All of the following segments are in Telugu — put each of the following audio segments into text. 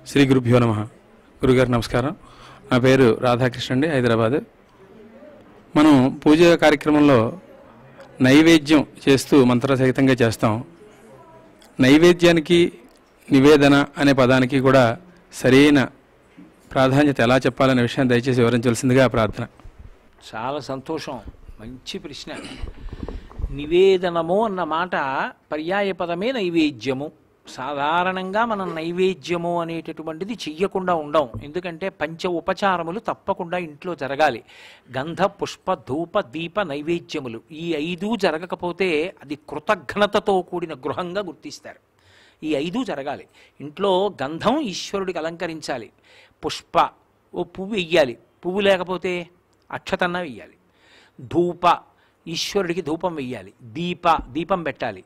శ్రీ గురుభ్యో నమః. గురుగారు నమస్కారం. నా పేరు రాధాకృష్ణ అండి, హైదరాబాద్. మనం పూజ కార్యక్రమంలో నైవేద్యం చేస్తూ మంత్రసహితంగా చేస్తాం. నైవేద్యానికి నివేదన అనే పదానికి కూడా సరైన ప్రాధాన్యత ఎలా చెప్పాలనే విషయాన్ని దయచేసి వివరించవలసిందిగా ప్రార్థన. చాలా సంతోషం, మంచి ప్రశ్న. నివేదనము అన్న మాట పర్యాయ పదమే నైవేద్యము. సాధారణంగా మనం నైవేద్యము అనేటటువంటిది చెయ్యకుండా ఉండం. ఎందుకంటే పంచ ఉపచారములు తప్పకుండా ఇంట్లో జరగాలి. గంధ పుష్ప ధూప దీప నైవేద్యములు ఈ 5 జరగకపోతే అది కృతజ్ఞతతో కూడిన గృహంగా గుర్తిస్తారు. ఈ 5 జరగాలి. ఇంట్లో గంధం ఈశ్వరుడికి అలంకరించాలి, పుష్ప ఓ పువ్వు వెయ్యాలి, పువ్వు లేకపోతే అక్షతన్న వెయ్యాలి, ధూప ఈశ్వరుడికి ధూపం వెయ్యాలి, దీపం పెట్టాలి,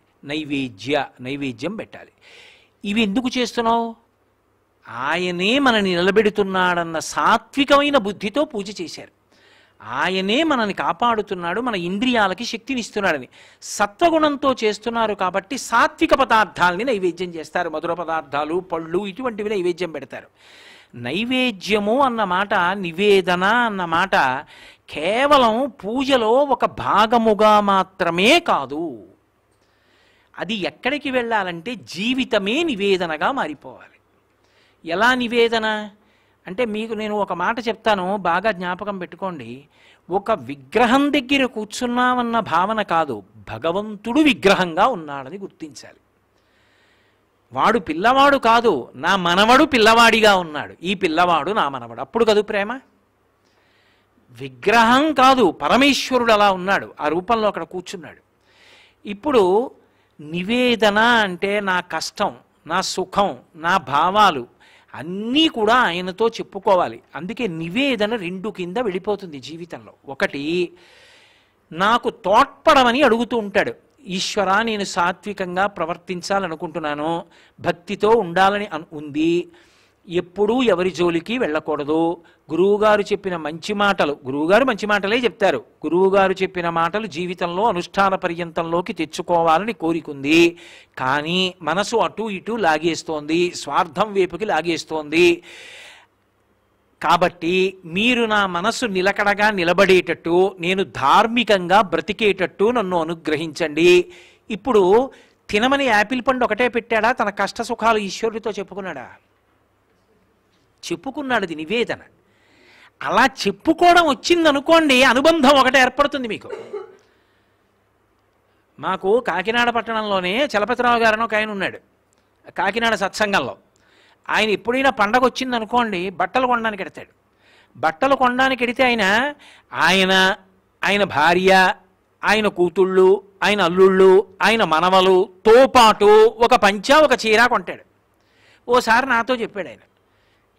నైవేద్యం పెట్టాలి. ఇవి ఎందుకు చేస్తున్నావు? ఆయనే మనని నిలబెడుతున్నాడన్న సాత్వికమైన బుద్ధితో పూజ చేశారు. ఆయనే మనని కాపాడుతున్నాడు, మన ఇంద్రియాలకి శక్తినిస్తున్నాడని సత్వగుణంతో చేస్తున్నారు. కాబట్టి సాత్విక పదార్థాలని నైవేద్యం చేస్తారు. మధుర పదార్థాలు, పళ్ళు ఇటువంటివి నైవేద్యం పెడతారు. నైవేద్యము అన్న మాట, నివేదన అన్న మాట కేవలం పూజలో ఒక భాగముగా మాత్రమే కాదు. అది ఎక్కడికి వెళ్ళాలంటే జీవితమే నివేదనగా మారిపోవాలి. ఎలా నివేదన అంటే, మీకు నేను ఒక మాట చెప్తాను, బాగా జ్ఞాపకం పెట్టుకోండి. ఒక విగ్రహం దగ్గర కూర్చున్నామన్న భావన కాదు, భగవంతుడు విగ్రహంగా ఉన్నాడని గుర్తించాలి. వాడు పిల్లవాడు కాదు, నా మనవడు పిల్లవాడిగా ఉన్నాడు, ఈ పిల్లవాడు నా మనవడు. అప్పుడు కదూ ప్రేమ. విగ్రహం కాదు, పరమేశ్వరుడు అలా ఉన్నాడు, ఆ రూపంలో అక్కడ కూర్చున్నాడు. ఇప్పుడు నివేదన అంటే నా కష్టం, నా సుఖం, నా భావాలు అన్నీ కూడా ఆయనతో చెప్పుకోవాలి. అందుకే నివేదన 2 కింద వెళ్ళిపోతుంది జీవితంలో. ఒకటి, నాకు తోడ్పడమని అడుగుతూ ఉంటాడు. ఈశ్వరా, నేను సాత్వికంగా ప్రవర్తించాలనుకుంటున్నాను, భక్తితో ఉండాలని ఉంది, ఎప్పుడూ ఎవరి జోలికి వెళ్ళకూడదు, గురువుగారు చెప్పిన మంచి మాటలు, గురువుగారు మంచి మాటలే చెప్తారు, గురువుగారు చెప్పిన మాటలు జీవితంలో అనుష్ఠాన పర్యంతంలోకి తెచ్చుకోవాలని కోరికుంది. కానీ మనసు అటు ఇటు లాగేస్తోంది, స్వార్థం వైపుకి లాగేస్తోంది. కాబట్టి మీరు నా మనసు నిలకడగా నిలబడేటట్టు, నేను ధార్మికంగా బ్రతికేటట్టు నన్ను అనుగ్రహించండి. ఇప్పుడు తినమని యాపిల్ పండు ఒకటే పెట్టాడా? తన కష్ట సుఖాలు ఈశ్వరుడితో చెప్పుకున్నాడా? చెప్పుకున్నాడు. అది నివేదన. అలా చెప్పుకోవడం వచ్చిందనుకోండి, అనుబంధం ఒకటే ఏర్పడుతుంది మీకు. మాకు కాకినాడ పట్టణంలోనే చలపతిరావు గారని ఒక ఆయన ఉన్నాడు, కాకినాడ సత్సంగంలో. ఆయన ఎప్పుడైనా పండగ వచ్చిందనుకోండి, బట్టలు కొనడానికి ఎడతాడు. బట్టలు కొనడానికి ఎడితే ఆయన భార్య, ఆయన కూతుళ్ళు, ఆయన అల్లుళ్ళు, ఆయన మనవలుతో పాటు ఒక పంచ ఒక చీర కొంటాడు. ఓసారి నాతో చెప్పాడు ఆయన,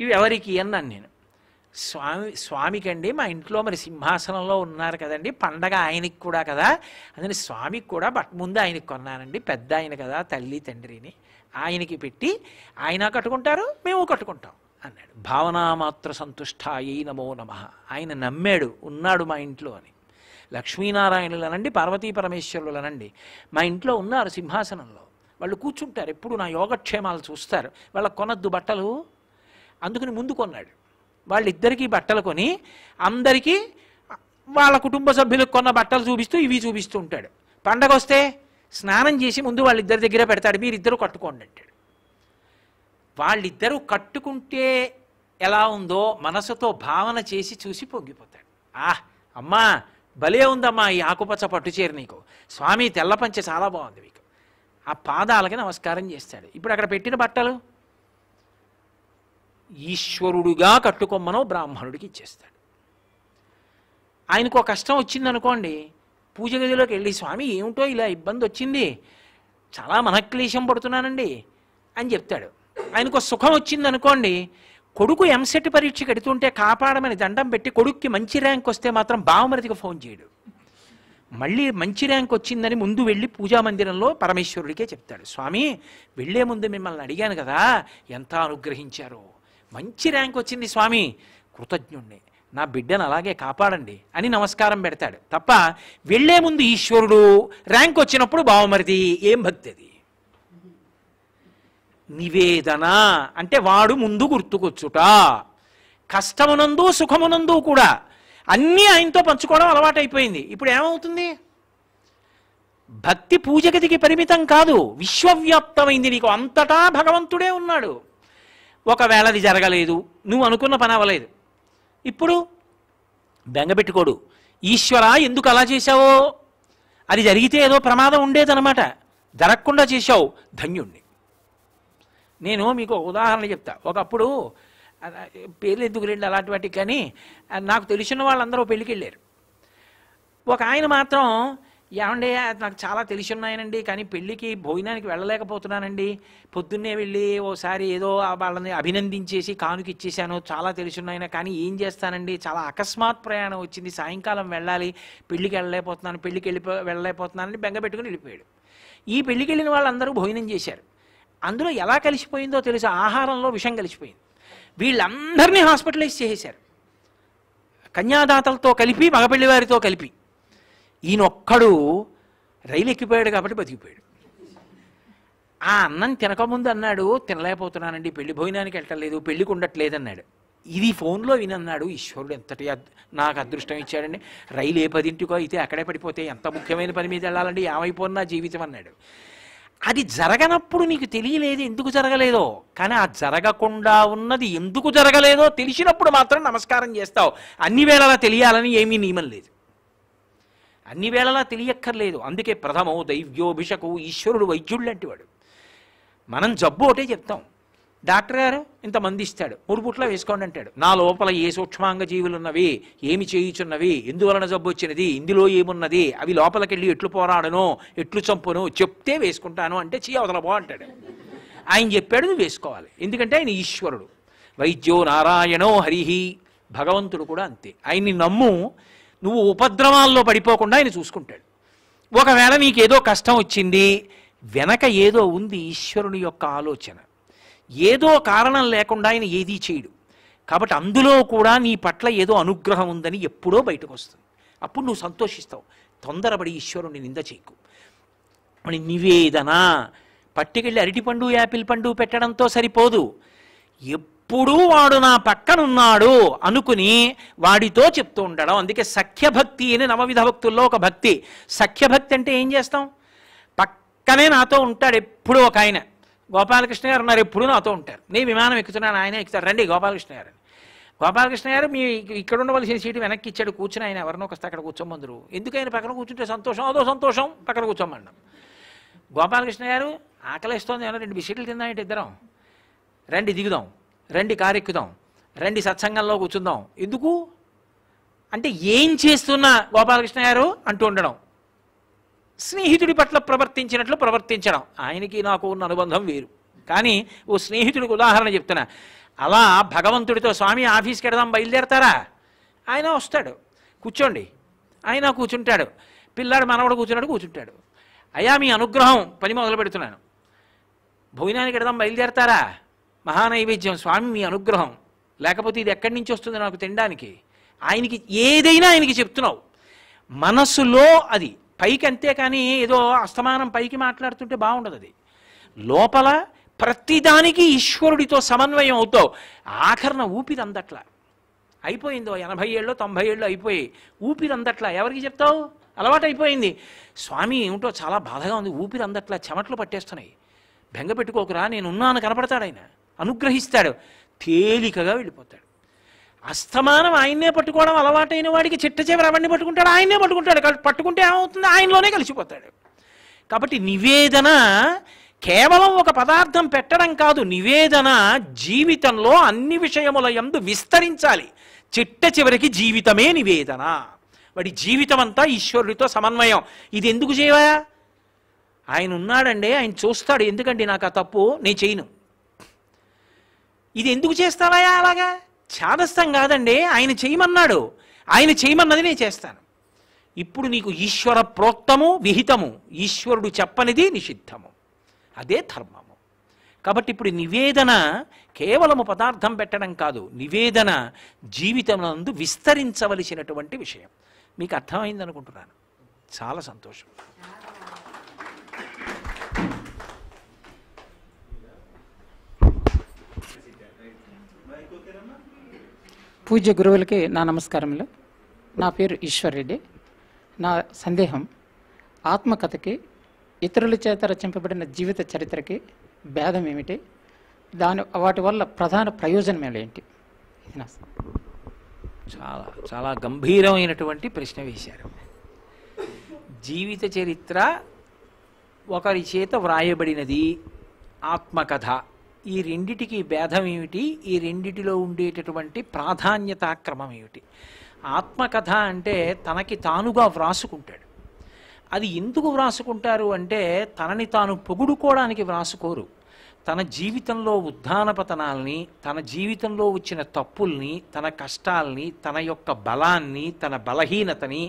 ఇవి ఎవరికి అన్నాను నేను. స్వామికండి, మా ఇంట్లో మరి సింహాసనంలో ఉన్నారు కదండి, పండగ ఆయనకి కూడా కదా, అందుకని స్వామికి కూడా ముందు ఆయనకి కొన్నానండి, పెద్ద ఆయన కదా, తల్లి తండ్రిని, ఆయనకి పెట్టి ఆయన కట్టుకుంటారు, మేము కట్టుకుంటాం అన్నాడు. భావనామాత్ర సంతుష్టాయై నమో నమః. ఆయన నమ్మాడు, ఉన్నాడు మా ఇంట్లో అని. లక్ష్మీనారాయణులనండి, పార్వతీ పరమేశ్వరులనండి, మా ఇంట్లో ఉన్నారు సింహాసనంలో, వాళ్ళు కూర్చుంటారు, ఎప్పుడు నా యోగక్షేమాలు చూస్తారు, వాళ్ళకి కొనద్దు బట్టలు, అందుకని ముందు కొన్నాడు. వాళ్ళిద్దరికీ బట్టలు కొని అందరికీ వాళ్ళ కుటుంబ సభ్యులకు కొన్న బట్టలు చూపిస్తూ ఇవి చూపిస్తూ ఉంటాడు. పండగ వస్తే స్నానం చేసి ముందు వాళ్ళిద్దరి దగ్గర పెడతాడు, మీరిద్దరూ కట్టుకోండి అంటాడు. వాళ్ళిద్దరూ కట్టుకుంటే ఎలా ఉందో మనసుతో భావన చేసి చూసి పొంగిపోతాడు. అమ్మా భలే ఉందమ్మా ఈ ఆకుపచ్చ పట్టుచీర, నీకు స్వామి తెల్ల పంచె చాలా బాగుంది మీకు, ఆ పాదాలకి నమస్కారం చేస్తాడు. ఇప్పుడు అక్కడ పెట్టిన బట్టలు ఈశ్వరుడుగా కట్టుకొమ్మనో బ్రాహ్మణుడికి ఇచ్చేస్తాడు. ఆయనకు ఒక కష్టం వచ్చిందనుకోండి, పూజ గదిలోకి వెళ్ళి, స్వామి ఏమిటో ఇలా ఇబ్బంది వచ్చింది, చాలా మనక్లేశం పడుతున్నానండి అని చెప్తాడు. ఆయనకు సుఖం వచ్చిందనుకోండి, కొడుకు ఎంసెట్ పరీక్ష కడుతుంటే కాపాడమని దండం పెట్టి కొడుక్కి మంచి ర్యాంక్ వస్తే మాత్రం బావమరిదికి ఫోన్ చేయడు. మళ్ళీ మంచి ర్యాంక్ వచ్చిందని ముందు వెళ్ళి పూజా మందిరంలో పరమేశ్వరుడికే చెప్తాడు, స్వామి వెళ్లే ముందు మిమ్మల్ని అడిగాను కదా, ఎంత అనుగ్రహించారో, మంచి ర్యాంక్ వచ్చింది స్వామి, కృతజ్ఞుణ్ణి, నా బిడ్డను అలాగే కాపాడండి అని నమస్కారం పెడతాడు తప్ప వెళ్లే ముందు ఈశ్వరుడు, ర్యాంక్ వచ్చినప్పుడు బావమరిది, ఏం భక్తి అది? నివేదన అంటే వాడు ముందు గుర్తుకొచ్చుట. కష్టమునందు సుఖమునందు కూడా అన్నీ ఆయనతో పంచుకోవడం అలవాటైపోయింది. ఇప్పుడు ఏమవుతుంది? భక్తి పూజగదికి పరిమితం కాదు, విశ్వవ్యాప్తమైంది. నీకు అంతటా భగవంతుడే ఉన్నాడు. ఒకవేళ అది జరగలేదు, నువ్వు అనుకున్న పని అవ్వలేదు, ఇప్పుడు బెంగపెట్టుకోడు. ఈశ్వర ఎందుకు అలా చేశావో, అది జరిగితే ఏదో ప్రమాదం ఉండేదన్నమాట, జరగకుండా చేశావు, ధన్యుణ్ణి. నేను మీకు ఒక ఉదాహరణ చెప్తా. ఒకప్పుడు పేర్లు ఎందుకు రండి అలాంటి వాటికి, కానీ నాకు తెలిసిన వాళ్ళందరూ పెళ్ళికి వెళ్ళారు. ఒక ఆయన మాత్రం, ఏమండి నాకు చాలా తెలిసి ఉన్నాయనండి, కానీ పెళ్ళికి భోజనానికి వెళ్ళలేకపోతున్నానండి, పొద్దున్నే వెళ్ళి ఓసారి ఏదో వాళ్ళని అభినందించేసి కానుక ఇచ్చేసాను, చాలా తెలిసి ఉన్నాయన, కానీ ఏం చేస్తానండి, చాలా అకస్మాత్ ప్రయాణం వచ్చింది, సాయంకాలం వెళ్ళాలి, పెళ్ళికి వెళ్ళలేకపోతున్నానని బెంగ పెట్టుకుని వెళ్ళిపోయాడు. ఈ పెళ్ళికి వెళ్ళిన వాళ్ళందరూ భోజనం చేశారు. అందులో ఎలా కలిసిపోయిందో తెలుసు, ఆహారంలో విషం కలిసిపోయింది. వీళ్ళందరినీ హాస్పిటలైజ్ చేసేశారు, కన్యాదాతలతో కలిపి మగపెళ్లి వారితో కలిపి. ఈయనొక్కడు రైలు ఎక్కిపోయాడు కాబట్టి బతికిపోయాడు. ఆ అన్నం తినకముందు అన్నాడు, తినలేకపోతున్నానండి, పెళ్లి భోజనానికి వెళ్ళట్లేదు, పెళ్లికి ఉండట్లేదు అన్నాడు. ఇది ఫోన్లో వినన్నాడు, ఈశ్వరుడు ఎంతటి నాకు అదృష్టం ఇచ్చాడండి, రైలు ఏ 10ంటికో అయితే అక్కడే పడిపోతే ఎంత ముఖ్యమైన పని మీద వెళ్ళాలండి, ఏమైపోయినా జీవితం అన్నాడు. అది జరగనప్పుడు నీకు తెలియలేదు ఎందుకు జరగలేదో, కానీ ఆ జరగకుండా ఉన్నది ఎందుకు జరగలేదో తెలిసినప్పుడు మాత్రం నమస్కారం చేస్తావు. అన్ని వేళలా తెలియాలని ఏమీ నియమం లేదు, అన్ని వేళలా తెలియక్కర్లేదు. అందుకే ప్రథమో దైవ్యోభిషకు, ఈశ్వరుడు వైద్యుడు లాంటి వాడు. మనం జబ్బు ఒకటే చెప్తాం, డాక్టర్ గారు ఇంతమంది ఇస్తాడు, 3 పూట్ల వేసుకోండి అంటాడు. నా లోపల ఏ సూక్ష్మాంగ జీవులు ఉన్నవి, ఏమి చేయుచున్నవి, ఎందువలన జబ్బు వచ్చినది, ఇందులో ఏమున్నది, అవి లోపలికెళ్ళి ఎట్లు పోరాడనో ఎట్లు చంపునో చెప్తే వేసుకుంటాను అంటే అవతల అంటాడు. ఆయన చెప్పాడు, నువ్వు వేసుకోవాలి, ఎందుకంటే ఆయన ఈశ్వరుడు. వైద్యో నారాయణో హరిహి, భగవంతుడు కూడా అంతే. ఆయన్ని నమ్ము, నువ్వు ఉపద్రవాల్లో పడిపోకుండా ఆయన చూసుకుంటాడు. ఒకవేళ నీకేదో కష్టం వచ్చింది, వెనక ఏదో ఉంది, ఈశ్వరుని యొక్క ఆలోచన. ఏదో కారణం లేకుండా ఆయన ఏదీ చేయడు. కాబట్టి అందులో కూడా నీ పట్ల ఏదో అనుగ్రహం ఉందని ఎప్పుడో బయటకు వస్తుంది. అప్పుడు నువ్వు సంతోషిస్తావు. తొందరపడి ఈశ్వరుని నింద చేయకు. అని నివేదన, పట్టుకెళ్ళి అరటిపండు యాపిల్ పండు పెట్టడంతో సరిపోదు. ఎప్పుడూ వాడు నా పక్కనున్నాడు అనుకుని వాడితో చెప్తూ ఉండడం. అందుకే సఖ్యభక్తి అని నవవిధ భక్తుల్లో ఒక భక్తి. సఖ్యభక్తి అంటే ఏం చేస్తాం? పక్కనే నాతో ఉంటాడు ఎప్పుడూ ఒక ఆయన, గోపాలకృష్ణ గారు ఉన్నారు, ఎప్పుడూ నాతో ఉంటారు. నేను విమానం ఎక్కుతున్నాను, ఆయన ఎక్కుతారు, రండి గోపాలకృష్ణ గారు. గోపాలకృష్ణ గారు మీ ఇక్కడ ఉండవలసిన సీటు వెనక్కి ఇచ్చాడు, కూర్చుని ఆయన ఎవరినో వస్తే అక్కడ కూర్చోమందరు. ఎందుకు ఆయన పక్కన కూర్చుంటే సంతోషం, అదో సంతోషం, పక్కన కూర్చోమన్నాం. గోపాలకృష్ణ గారు ఆకలిస్తోంది, ఏమన్నా 2 బిస్కెట్లు తిందామంటే ఇద్దరం, రండి దిగుదాం, రండి కారు ఎక్కుదాం, రండి సత్సంగంలో కూర్చుందాం. ఎందుకు అంటే ఏం చేస్తున్నా గోపాలకృష్ణ గారు అంటూ ఉండడం, స్నేహితుడి పట్ల ప్రవర్తించినట్లు ప్రవర్తించడం. ఆయనకి నాకు ఉన్న అనుబంధం వేరు, కానీ ఓ స్నేహితుడికి ఉదాహరణ చెప్తున్నా. అలా భగవంతుడితో, స్వామి ఆఫీస్కి వెడదాం బయలుదేరతారా, ఆయన వస్తాడు, కూర్చోండి, ఆయన కూర్చుంటాడు, పిల్లాడు మనవడు కూర్చుంటాడు. అయ్యా మీ అనుగ్రహం, పని మొదలు పెడుతున్నాను, భోజనానికి వెడదాం బయలుదేరతారా, మహానైవేద్యం, స్వామి మీ అనుగ్రహం, లేకపోతే ఇది ఎక్కడి నుంచి వస్తుంది నాకు తినడానికి. ఆయనకి ఏదైనా ఆయనకి చెప్తున్నావు మనసులో, అది పైకి అంతే, కానీ ఏదో అస్తమానం పైకి మాట్లాడుతుంటే బాగుండదు. అది లోపల ప్రతిదానికి ఈశ్వరుడితో సమన్వయం అవుతావు. ఆఖరణ ఊపిరి అందట్లా అయిపోయిందో, 80 ఏళ్ళు 90 ఏళ్ళు అయిపోయి ఊపిరి అందట్లా, ఎవరికి చెప్తావు? అలవాటు అయిపోయింది. స్వామి ఏమిటో చాలా బాధగా ఉంది, ఊపిరి అందట్లా, చెమట్లు పట్టేస్తున్నాయి, బెంగ పెట్టుకోకురా, నేనున్నాను కనపడతాడు, ఆయన అనుగ్రహిస్తాడు, తేలికగా వెళ్ళిపోతాడు. అస్తమానం ఆయన్నే పట్టుకోవడం అలవాటైన వాడికి చిట్ట చివరి ఎవరిని పట్టుకుంటాడు, ఆయన్నే పట్టుకుంటాడు. పట్టుకుంటే ఏమవుతుంది, ఆయనలోనే కలిసిపోతాడు. కాబట్టి నివేదన కేవలం ఒక పదార్థం పెట్టడం కాదు, నివేదన జీవితంలో అన్ని విషయముల యందు విస్తరించాలి. చిట్ట చివరికి జీవితమే నివేదన. వాడి జీవితం అంతా ఈశ్వరుడితో సమన్వయం. ఇది ఎందుకు చేయవా? ఆయన ఉన్నాడండి, ఆయన చూస్తాడు, ఎందుకండి నాకు ఆ తప్పు, నేను చేయను. ఇది ఎందుకు చేస్తావా అలాగా? ఛాదస్తం కాదండి, ఆయన చేయమన్నాడు, ఆయన చేయమన్నది నేను చేస్తాను. ఇప్పుడు నీకు ఈశ్వర ప్రోక్తము విహితము, ఈశ్వరుడు చెప్పనిది నిషిద్ధము, అదే ధర్మము. కాబట్టి ఇప్పుడు నివేదన కేవలము పదార్థం పెట్టడం కాదు, నివేదన జీవితమునందు విస్తరించవలసినటువంటి విషయం. మీకు అర్థమైంది అనుకుంటున్నాను. చాలా సంతోషం. పూజ్య గురువులకి నా నమస్కారములు. నా పేరు ఈశ్వర్ రెడ్డి. నా సందేహం, ఆత్మకథకి ఇతరుల చేత రచింపబడిన జీవిత చరిత్రకి భేదం ఏమిటి, వాటి వల్ల ప్రధాన ప్రయోజనం ఏంటి? ఇది నా చాలా చాలా గంభీరమైనటువంటి ప్రశ్న వేశారు. జీవిత చరిత్ర ఒకరి చేత వ్రాయబడినది, ఆత్మకథ, ఈ రెండిటికి భేదం ఏమిటి, ఈ రెండిటిలో ఉండేటటువంటి ప్రాధాన్యతాక్రమం ఏమిటి? ఆత్మకథ అంటే తనకి తానుగా వ్రాసుకుంటాడు. అది ఎందుకు వ్రాసుకుంటారు అంటే తనని తాను పొగుడుకోవడానికి వ్రాసుకోరు. తన జీవితంలో ఉత్థాన పతనాల్ని, తన జీవితంలో వచ్చిన తప్పుల్ని, తన కష్టాల్ని, తన యొక్క బలాన్ని, తన బలహీనతని,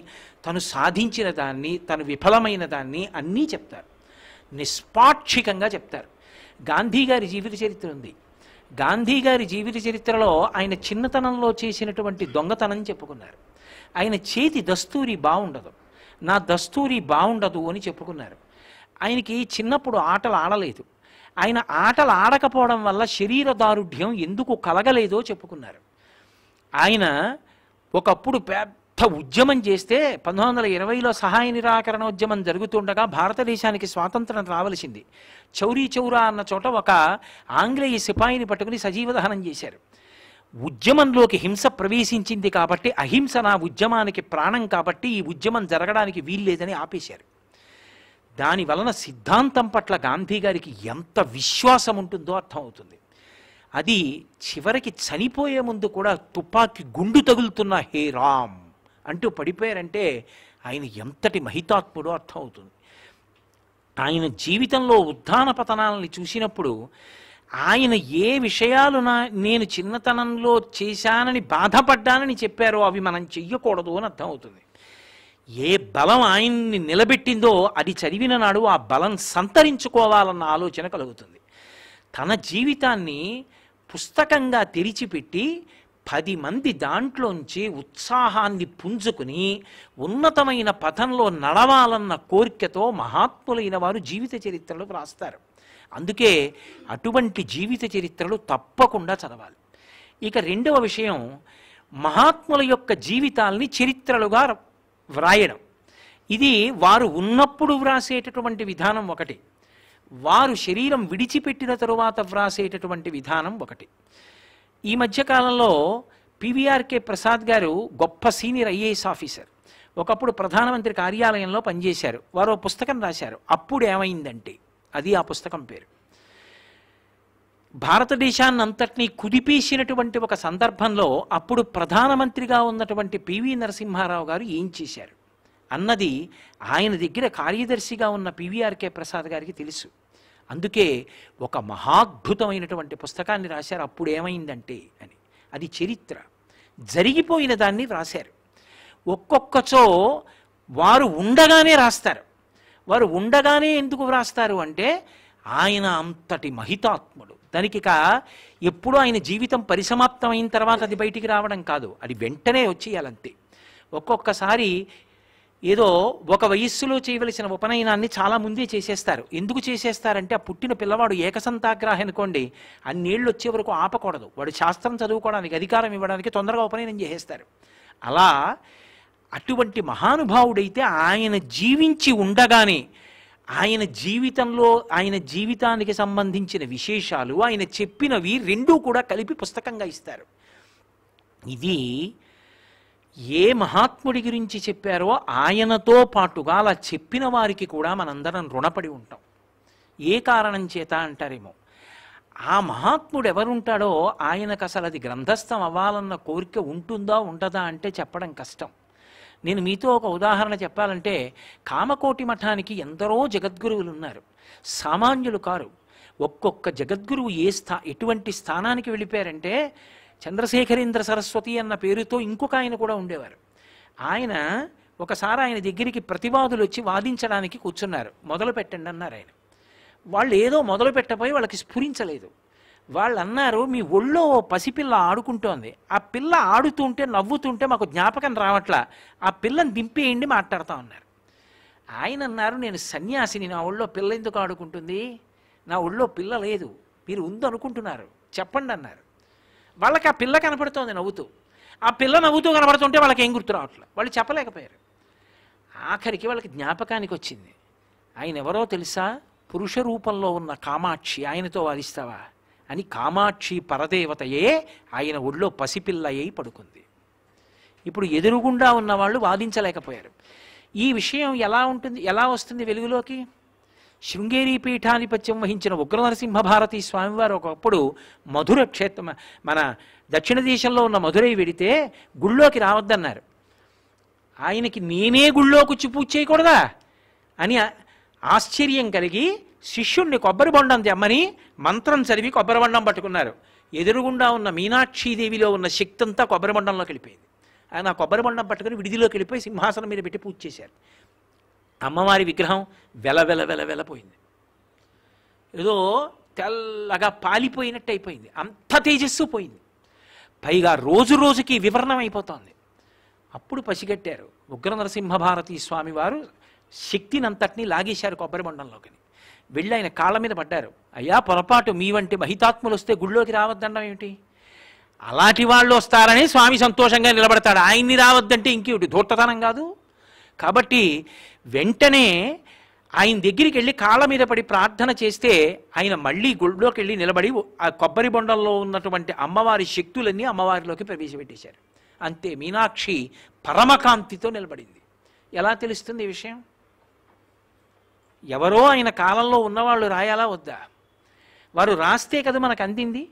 తను సాధించిన దాన్ని, తను విఫలమైన దాన్ని అన్నీ చెప్తారు. నిష్పాక్షికంగా చెప్తారు. గాంధీ గారి జీవిత చరిత్ర ఉంది. గాంధీ గారి జీవిత చరిత్రలో ఆయన చిన్నతనంలో చేసినటువంటి దొంగతనం చెప్పుకున్నారు. ఆయన చేతి దస్తూరి బాగుండదు, నా దస్తూరి బాగుండదు అని చెప్పుకున్నారు. ఆయనకి చిన్నప్పుడు ఆటలు ఆడలేదు. ఆయన ఆటలు ఆడకపోవడం వల్ల శరీర దారుఢ్యం ఎందుకు కలగలేదో చెప్పుకున్నారు. ఆయన ఒకప్పుడు పెద్ద ఉద్యమం చేస్తే 1920లో సహాయ నిరాకరణోద్యమం జరుగుతుండగా భారతదేశానికి స్వాతంత్రం రావలసింది. చౌరీ చౌరా అన్న చోట ఒక ఆంగ్లేయ సిపాయిని పట్టుకుని సజీవ దహనం చేశారు. ఉద్యమంలోకి హింస ప్రవేశించింది కాబట్టి, అహింస నా ఉద్యమానికి ప్రాణం కాబట్టి ఈ ఉద్యమం జరగడానికి వీల్లేదని ఆపేశారు. దాని వలన సిద్ధాంతం పట్ల గాంధీ గారికి ఎంత విశ్వాసం ఉంటుందో అర్థమవుతుంది. అది చివరికి చనిపోయే ముందు కూడా తుపాకీ గుండు తగులుతున్న హే రామ్ అంటూ పడిపోయారంటే ఆయన ఎంతటి మహితాత్ముడో అర్థమవుతుంది. ఆయన జీవితంలో ఉత్థాన పతనాలని చూసినప్పుడు ఆయన ఏ విషయాలు నేను చిన్నతనంలో చేశానని బాధపడ్డానని చెప్పారో అవి మనం చెయ్యకూడదు అని అర్థమవుతుంది. ఏ బలం ఆయన్ని నిలబెట్టిందో అది చదివిన నాడు ఆ బలం సంతరించుకోవాలన్న ఆలోచన కలుగుతుంది. తన జీవితాన్ని పుస్తకంగా తెరిచిపెట్టి 10 మంది దాంట్లోంచి ఉత్సాహాన్ని పుంజుకుని ఉన్నతమైన పథంలో నడవాలన్న కోరికతో మహాత్ములైన వారు జీవిత చరిత్రలు వ్రాస్తారు. అందుకే అటువంటి జీవిత చరిత్రలు తప్పకుండా చదవాలి. ఇక రెండవ విషయం, మహాత్ముల యొక్క జీవితాల్ని చరిత్రలుగా వ్రాయడం. ఇది వారు ఉన్నప్పుడు వ్రాసేటటువంటి విధానం ఒకటి, వారు శరీరం విడిచిపెట్టిన తరువాత వ్రాసేటటువంటి విధానం ఒకటి. ఈ మధ్యకాలంలో పివిఆర్కే ప్రసాద్ గారు గొప్ప సీనియర్ ఐఏఎస్ ఆఫీసర్, ఒకప్పుడు ప్రధానమంత్రి కార్యాలయంలో పనిచేశారు. వారు పుస్తకం రాశారు, అప్పుడు ఏమైందంటే, అది ఆ పుస్తకం పేరు. భారతదేశాన్ని అంతటినీ కుదిపేసినటువంటి ఒక సందర్భంలో అప్పుడు ప్రధానమంత్రిగా ఉన్నటువంటి పివి నరసింహారావు గారు ఏం చేశారు అన్నది ఆయన దగ్గర కార్యదర్శిగా ఉన్న పివిఆర్కే ప్రసాద్ గారికి తెలుసు. అందుకే ఒక మహాద్భుతమైనటువంటి పుస్తకాన్ని రాశారు, అప్పుడు ఏమైందంటే అని. అది చరిత్ర, జరిగిపోయిన దాన్ని రాశారు. ఒక్కొక్కచో వారు ఉండగానే రాస్తారు. వారు ఉండగానే ఎందుకు వ్రాస్తారు అంటే ఆయన అంతటి మహితాత్ముడు. దానికి ఎప్పుడు ఆయన జీవితం పరిసమాప్తమైన తర్వాత అది బయటికి రావడం కాదు, అది వెంటనే వచ్చేయాలంతే. ఒక్కొక్కసారి ఏదో ఒక వయస్సులో చేయవలసిన ఉపనయనాన్ని చాలా ముందే చేసేస్తారు. ఎందుకు చేసేస్తారంటే ఆ పుట్టిన పిల్లవాడు ఏకసంతాగ్రాహి అనుకోండి, అన్నేళ్ళు వచ్చే వరకు ఆపకూడదు. వాడు శాస్త్రం చదువుకోవడానికి, అధికారం ఇవ్వడానికి తొందరగా ఉపనయనం చేసేస్తారు. అలా అటువంటి మహానుభావుడైతే ఆయన జీవించి ఉండగానే ఆయన జీవితంలో ఆయన జీవితానికి సంబంధించిన విశేషాలు ఆయన చెప్పినవి రెండూ కూడా కలిపి పుస్తకంగా ఇస్తారు. ఇది ఏ మహాత్ముడి గురించి చెప్పారో ఆయనతో పాటుగా అలా చెప్పిన వారికి కూడా మనందరం రుణపడి ఉంటాం. ఏ కారణం చేత అంటారేమో, ఆ మహాత్ముడు ఎవరుంటాడో ఆయనకు అసలు అది గ్రంథస్థం అవ్వాలన్న కోరిక ఉంటుందా ఉండదా అంటే చెప్పడం కష్టం. నేను మీతో ఒక ఉదాహరణ చెప్పాలంటే, కామకోటి మఠానికి ఎందరో జగద్గురువులు ఉన్నారు, సామాన్యులు కారు. ఒక్కొక్క జగద్గురువు ఎటువంటి స్థానానికి వెళ్ళిపోయారంటే, చంద్రశేఖరేంద్ర సరస్వతి అన్న పేరుతో ఇంకొక ఆయన కూడా ఉండేవారు. ఆయన ఒకసారి ఆయన దగ్గరికి ప్రతివాదులు వచ్చి వాదించడానికి కూర్చున్నారు. మొదలు పెట్టండి అన్నారు ఆయన. వాళ్ళు ఏదో మొదలు పెట్టబోయి వాళ్ళకి స్ఫురించలేదు. వాళ్ళు అన్నారు, మీ ఒళ్ళో పసిపిల్ల ఆడుకుంటోంది, ఆ పిల్ల ఆడుతుంటే నవ్వుతుంటే మాకు జ్ఞాపకం రావట్లా, ఆ పిల్లని దింపేయండి మాట్లాడుతూ ఉన్నారు. ఆయన అన్నారు, నేను సన్యాసిని, నా ఒళ్ళో పిల్ల ఎందుకు ఆడుకుంటుంది, నా ఒళ్ళో పిల్ల లేదు, మీరు ఉందనుకుంటున్నారు, చెప్పండి అన్నారు. వాళ్ళకి ఆ పిల్ల కనపడుతోంది నవ్వుతూ. ఆ పిల్ల నవ్వుతూ కనబడుతుంటే వాళ్ళకి ఏం గుర్తు రావట్లేదు, వాళ్ళు చెప్పలేకపోయారు. ఆఖరికి వాళ్ళకి జ్ఞాపకానికి వచ్చింది, ఆయన ఎవరో తెలుసా, పురుష రూపంలో ఉన్న కామాక్షి, ఆయనతో వాదిస్తావా అని కామాక్షి పరదేవతయే ఆయన ఒళ్ళో పసిపిల్ల అయి పడుకుంది. ఇప్పుడు ఎదురుగుండా ఉన్న వాళ్ళు వాదించలేకపోయారు. ఈ విషయం ఎలా ఉంటుంది, ఎలా వస్తుంది వెలుగులోకి? శృంగేరి పీఠాధిపత్యం వహించిన ఉగ్రనరసింహ భారతీ స్వామివారు ఒకప్పుడు మధుర క్షేత్రం, మన దక్షిణ దేశంలో ఉన్న మధురై వెడితే గుళ్ళోకి రావద్దన్నారు. ఆయనకి నేనే గుళ్ళోకి వచ్చి పూజ చేయకూడదా అని ఆశ్చర్యం కలిగి శిష్యుణ్ణి కొబ్బరి బొండం తెమ్మని మంత్రం చదివి కొబ్బరి బొండం పట్టుకున్నారు. ఎదురుగుండా ఉన్న మీనాక్షీదేవిలో ఉన్న శక్తి అంతా కొబ్బరి బొండంలోకి వెళ్ళిపోయింది. ఆయన ఆ కొబ్బరి బొండం పట్టుకుని విడిదిలోకి వెళ్ళిపోయి సింహాసనం మీద పెట్టి పూజ చేశారు. అమ్మవారి విగ్రహం వెలపోయింది. ఏదో తెల్లగా పాలిపోయినట్టు అయిపోయింది, అంత తేజస్సు పోయింది. పైగా రోజు రోజుకి వివరణం అయిపోతోంది. అప్పుడు పసిగట్టారు ఉగ్ర నరసింహ భారతీ స్వామి వారు శక్తినంతటినీ లాగేశారు కొబ్బరి బొండంలోకి. వెళ్ళి ఆయన కాళ్ళ మీద పడ్డారు. అయ్యా, పొరపాటు మీ వంటి మహితాత్ములు వస్తే గుళ్ళోకి రావద్దడం ఏమిటి? అలాంటి వాళ్ళు వస్తారని స్వామి సంతోషంగా నిలబడతాడు, ఆయన్ని రావద్దంటే ఇంకేమిటి, ధూర్తతనం కాదు. కాబట్టి వెంటనే ఆయన దగ్గరికి వెళ్ళి కాళ్ళ మీద పడి ప్రార్థన చేస్తే ఆయన మళ్ళీ గుళ్ళోకి వెళ్ళి నిలబడి ఆ కొబ్బరి బొండంలో ఉన్నటువంటి అమ్మవారి శక్తులన్నీ అమ్మవారిలోకి ప్రవేశపెట్టేశారు. అంతే, మీనాక్షి పరమకాంతితో నిలబడింది. ఎలా తెలుస్తుంది ఈ విషయం? ఎవరో ఆయన కాలంలో ఉన్నవాళ్ళు రాయాలా వద్దా? వారు రాస్తే కదా మనకు అందింది.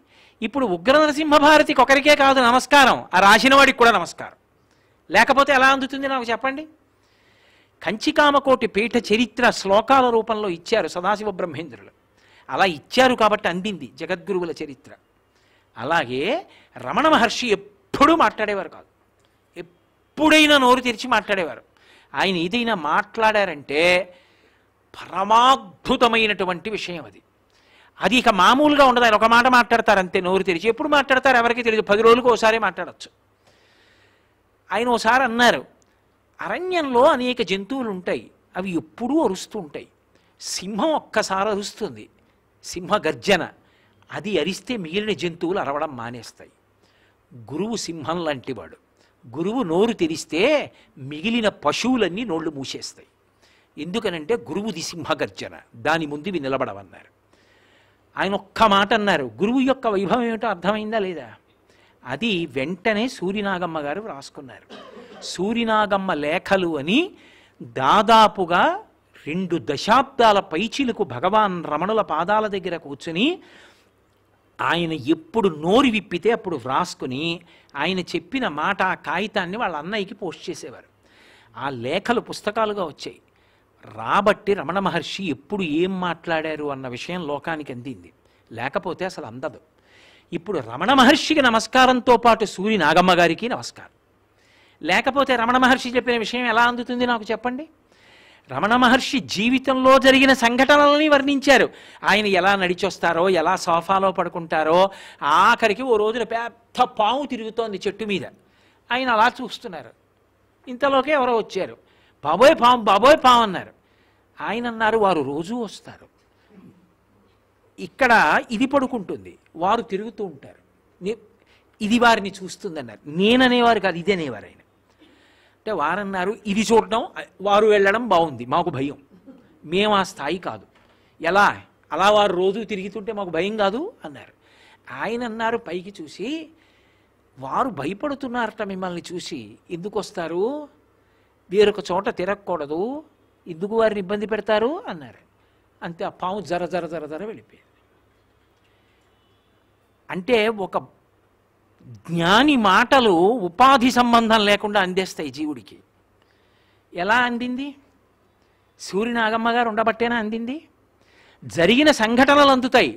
ఇప్పుడు ఉగ్ర నరసింహ భారతికి ఒకరికే కాదు నమస్కారం, ఆ రాసిన వాడికి కూడా నమస్కారం. లేకపోతే ఎలా అందుతుంది నాకు చెప్పండి? కంచికామకోటి పీఠ చరిత్ర శ్లోకాల రూపంలో ఇచ్చారు సదాశివ బ్రహ్మేంద్రులు. అలా ఇచ్చారు కాబట్టి అందింది జగద్గురువుల చరిత్ర. అలాగే రమణ మహర్షి ఎప్పుడూ మాట్లాడేవారు కాదు, ఎప్పుడైనా నోరు తెరిచి మాట్లాడేవారు. ఆయన ఏదైనా మాట్లాడారంటే పరమాద్భుతమైనటువంటి విషయం అది. అది ఇక మామూలుగా ఉండదు. ఆయన ఒక మాట మాట్లాడతారు అంతే, నోరు తెరిచి. ఎప్పుడు మాట్లాడతారు ఎవరికి తెలియదు, 10 రోజులకు ఒకసారి మాట్లాడచ్చు. ఆయన ఒకసారి అన్నారు, అరణ్యంలో అనేక జంతువులు ఉంటాయి, అవి ఎప్పుడూ అరుస్తూ ఉంటాయి. సింహం ఒక్కసారి అరుస్తుంది, సింహ గర్జన, అది అరిస్తే మిగిలిన జంతువులు అరవడం మానేస్తాయి. గురువు సింహం లాంటివాడు, గురువు నోరు తెరిస్తే మిగిలిన పశువులన్నీ నోళ్లు మూసేస్తాయి. ఎందుకనంటే గురువుది సింహగర్జన, దాని ముందు ఇవి నిలబడవన్నారు. ఆయన ఒక్క మాట అన్నారు, గురువు యొక్క వైభవం ఏమిటో అర్థమైందా లేదా? అది వెంటనే సూరినాగమ్మ గారు రాసుకున్నారు. సూరినాగమ్మ లేఖలు అని దాదాపుగా 2 దశాబ్దాల పైచిలకు భగవాన్ రమణుల పాదాల దగ్గర కూర్చుని ఆయన ఎప్పుడు నోరు విప్పితే అప్పుడు వ్రాసుకుని ఆయన చెప్పిన మాట ఆ కాగితాన్ని వాళ్ళ అన్నయ్యకి పోస్ట్ చేసేవారు. ఆ లేఖలు పుస్తకాలుగా వచ్చాయి. రాబట్టి రమణ మహర్షి ఎప్పుడు ఏం మాట్లాడారు అన్న విషయం లోకానికి అందింది, లేకపోతే అసలు అందదు. ఇప్పుడు రమణ మహర్షికి నమస్కారంతో పాటు సూరి నాగమ్మ గారికి నమస్కారం. లేకపోతే రమణ మహర్షి చెప్పిన విషయం ఎలా అందుతుంది నాకు చెప్పండి? రమణ మహర్షి జీవితంలో జరిగిన సంఘటనలని వర్ణించారు. ఆయన ఎలా నడిచొస్తారో, ఎలా సోఫాలో పడుకుంటారో, ఆఖరికి ఓ రోజున పెద్ద పాము తిరుగుతోంది చెట్టు మీద. ఆయన అలా చూస్తున్నారు. ఇంతలోకే ఎవరో వచ్చారు, బాబోయ్ పాము, బాబోయ్ పాము అన్నారు. ఆయన అన్నారు, వారు రోజూ వస్తారు, ఇక్కడ ఇది పడుకుంటుంది, వారు తిరుగుతూ ఉంటారు, ఇది వారిని చూస్తుంది అన్నారు. నేననేవారు కాదు, ఇది అనేవారు ఆయన. అంటే వారన్నారు, ఇది చూడడం, వారు వెళ్ళడం బాగుంది, మాకు భయం, మేము ఆ స్థాయి కాదు. ఎలా? అలా వారు రోజు తిరుగుతుంటే మాకు భయం కాదు అన్నారు. ఆయన అన్నారు పైకి చూసి, వారు భయపడుతున్నారట మిమ్మల్ని చూసి, ఎందుకు వస్తారు, వేరొక చోట తిరగకూడదు, ఎందుకు వారిని ఇబ్బంది పెడతారు అన్నారు. అంతే, ఆ పాము జర జర జర జర వెళ్ళిపోయింది. అంటే ఒక జ్ఞాని మాటలు ఉపాధి సంబంధం లేకుండా అందేస్తాయి జీవుడికి. ఎలా అందింది? సూరినాగమ్మ గారు ఉండబట్టేనా అందింది? జరిగిన సంఘటనలు అందుతాయి,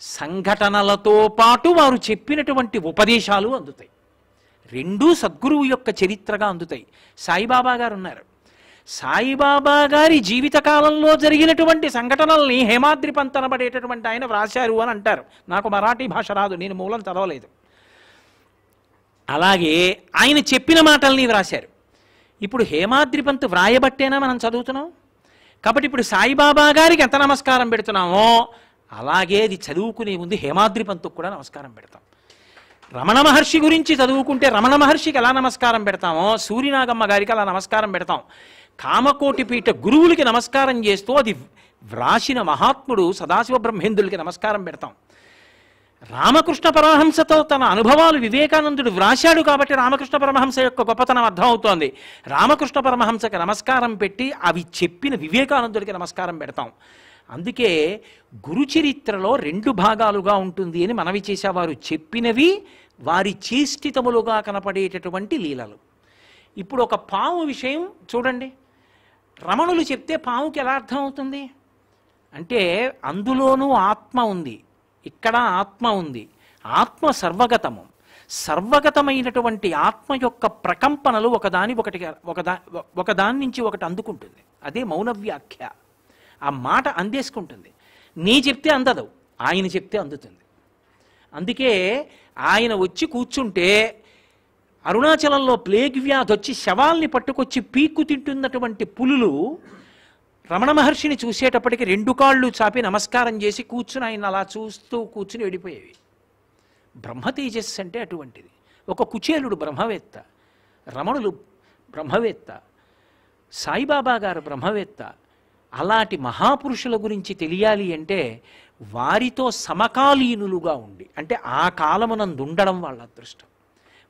సంఘటనలతో పాటు వారు చెప్పినటువంటి ఉపదేశాలు అందుతాయి. రెండూ సద్గురువు యొక్క చరిత్రగా అందుతాయి. సాయిబాబా గారు ఉన్నారు. సాయిబాబా గారి జీవితకాలంలో జరిగినటువంటి సంఘటనల్ని హేమాద్రి పంత్ అనబడేటటువంటి ఆయన వ్రాశారు అని అంటారు. నాకు మరాఠీ భాష రాదు, నేను మూలం చదవలేదు. అలాగే ఆయన చెప్పిన మాటల్ని వ్రాశారు. ఇప్పుడు హేమాద్రి పంత్ వ్రాయబట్టేనా మనం చదువుతున్నాం? కాబట్టి ఇప్పుడు సాయిబాబా గారికి ఎంత నమస్కారం పెడుతున్నామో అలాగే అది చదువుకునే ముందు హేమాద్రి పంత్కు కూడా నమస్కారం పెడతాం. రమణ మహర్షి గురించి చదువుకుంటే రమణ మహర్షికి ఎలా నమస్కారం పెడతామో సూర్యనాగమ్మ గారికి అలా నమస్కారం పెడతాం. కామకోటి పీఠ గురువులకి నమస్కారం చేస్తూ అది వ్రాసిన మహాత్ముడు సదాశివ బ్రహ్మేంద్రులకి నమస్కారం పెడతాం. రామకృష్ణ పరమహంసతో తన అనుభవాలు వివేకానందుడు వ్రాశాడు కాబట్టి రామకృష్ణ పరమహంస యొక్క గొప్పతనం అర్థమవుతోంది. రామకృష్ణ పరమహంసకి నమస్కారం పెట్టి అవి చెప్పిన వివేకానందుడికి నమస్కారం పెడతాం. అందుకే గురుచరిత్రలో 2 భాగాలుగా ఉంటుంది అని మనవి చేసేవారు. చెప్పినవి వారి చేష్టితములుగా కనపడేటటువంటి లీలలు. ఇప్పుడు ఒక పాము విషయం చూడండి. రమణులు చెప్తే పాముకి ఎలా అర్థం అవుతుంది అంటే అందులోనూ ఆత్మ ఉంది, ఇక్కడ ఆత్మ ఉంది. ఆత్మ సర్వగతము. సర్వగతమైనటువంటి ఆత్మ యొక్క ప్రకంపనలు ఒకదాని నుంచి ఒకటి అందుకుంటుంది. అదే మౌన వ్యాఖ్య. ఆ మాట అందేసుకుంటుంది. నీ చెప్తే అందదు, ఆయన చెప్తే అందుతుంది. అందుకే ఆయన వచ్చి కూర్చుంటే అరుణాచలంలో ప్లేగ్ వ్యాధి వచ్చి శవాల్ని పట్టుకొచ్చి పీక్కు తింటున్నటువంటి పులులు రమణ మహర్షిని చూసేటప్పటికి 2 కాళ్ళు చాపి నమస్కారం చేసి కూర్చుని ఆయన అలా చూస్తూ కూర్చుని వెళ్ళిపోయేవి. బ్రహ్మ తేజస్సు అంటే అటువంటిది. ఒక కుచేలుడు బ్రహ్మవేత్త, రమణులు బ్రహ్మవేత్త, సాయిబాబా గారు బ్రహ్మవేత్త. అలాంటి మహాపురుషుల గురించి తెలియాలి అంటే వారితో సమకాలీనులుగా ఉండి, అంటే ఆ కాలమునందు ఉండడం వాళ్ళ అదృష్టం.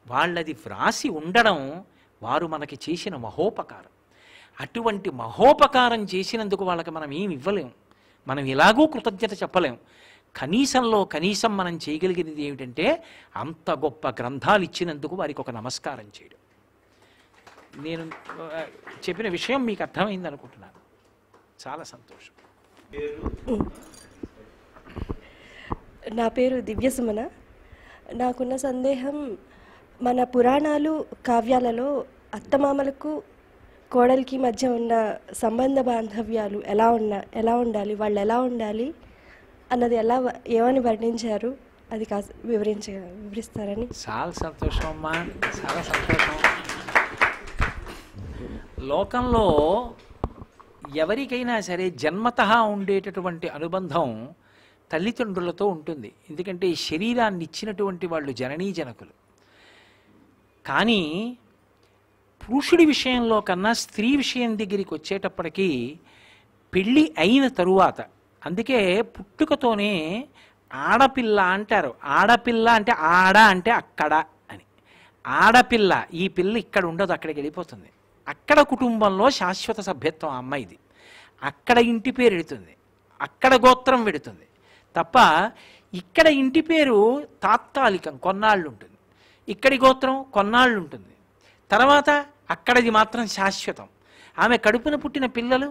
వాళ్ళది వ్రాసి ఉండడం వారు మనకి చేసిన మహోపకారం. అటువంటి మహోపకారం చేసినందుకు వాళ్ళకి మనం ఏమి ఇవ్వలేం. మనం ఎలాగూ కృతజ్ఞత చెప్పలేం. కనీసంలో కనీసం మనం చేయగలిగినది ఏమిటంటే అంత గొప్ప గ్రంథాలు ఇచ్చినందుకు వారికి ఒక నమస్కారం చేయడం. నేను చెప్పిన విషయం మీకు అర్థమైంది అనుకుంటున్నాను. చాలా సంతోషం. నా పేరు దివ్యసుమన. నాకున్న సందేహం, మన పురాణాలు కావ్యాలలో అత్తమామలకు కోడలికి మధ్య ఉన్న సంబంధ బాంధవ్యాలు ఎలా ఉండాలి, వాళ్ళు ఎలా ఉండాలి అన్నది ఏమని వర్ణించారు, అది కాస్త వివరిస్తారని. చాలా సంతోషం అమ్మా, చాలా సంతోషం. లోకంలో ఎవరికైనా సరే జన్మతః ఉండేటటువంటి అనుబంధం తల్లిదండ్రులతో ఉంటుంది. ఎందుకంటే ఈ శరీరాన్ని ఇచ్చినటువంటి వాళ్ళు జననీ జనకులు. కానీ పురుషుడి విషయంలో కన్నా స్త్రీ విషయం దగ్గరికి వచ్చేటప్పటికీ పెళ్ళి అయిన తరువాత, అందుకే పుట్టుకతోనే ఆడపిల్ల అంటారు. ఆడపిల్ల అంటే ఆడ అంటే అక్కడ అని. ఆడపిల్ల, ఈ పిల్ల ఇక్కడ ఉండదు, అక్కడికి వెళ్ళిపోతుంది. అక్కడ కుటుంబంలో శాశ్వత సభ్యత్వం అమ్మాయిది. అక్కడ ఇంటి పేరు ఎడుతుంది, అక్కడ గోత్రం పెడుతుంది తప్ప ఇక్కడ ఇంటి పేరు తాత్కాలికం, కొన్నాళ్ళు ఉంటుంది. ఇక్కడి గోత్రం కొన్నాళ్ళు ఉంటుంది. తర్వాత అక్కడది మాత్రం శాశ్వతం. ఆమె కడుపున పుట్టిన పిల్లలు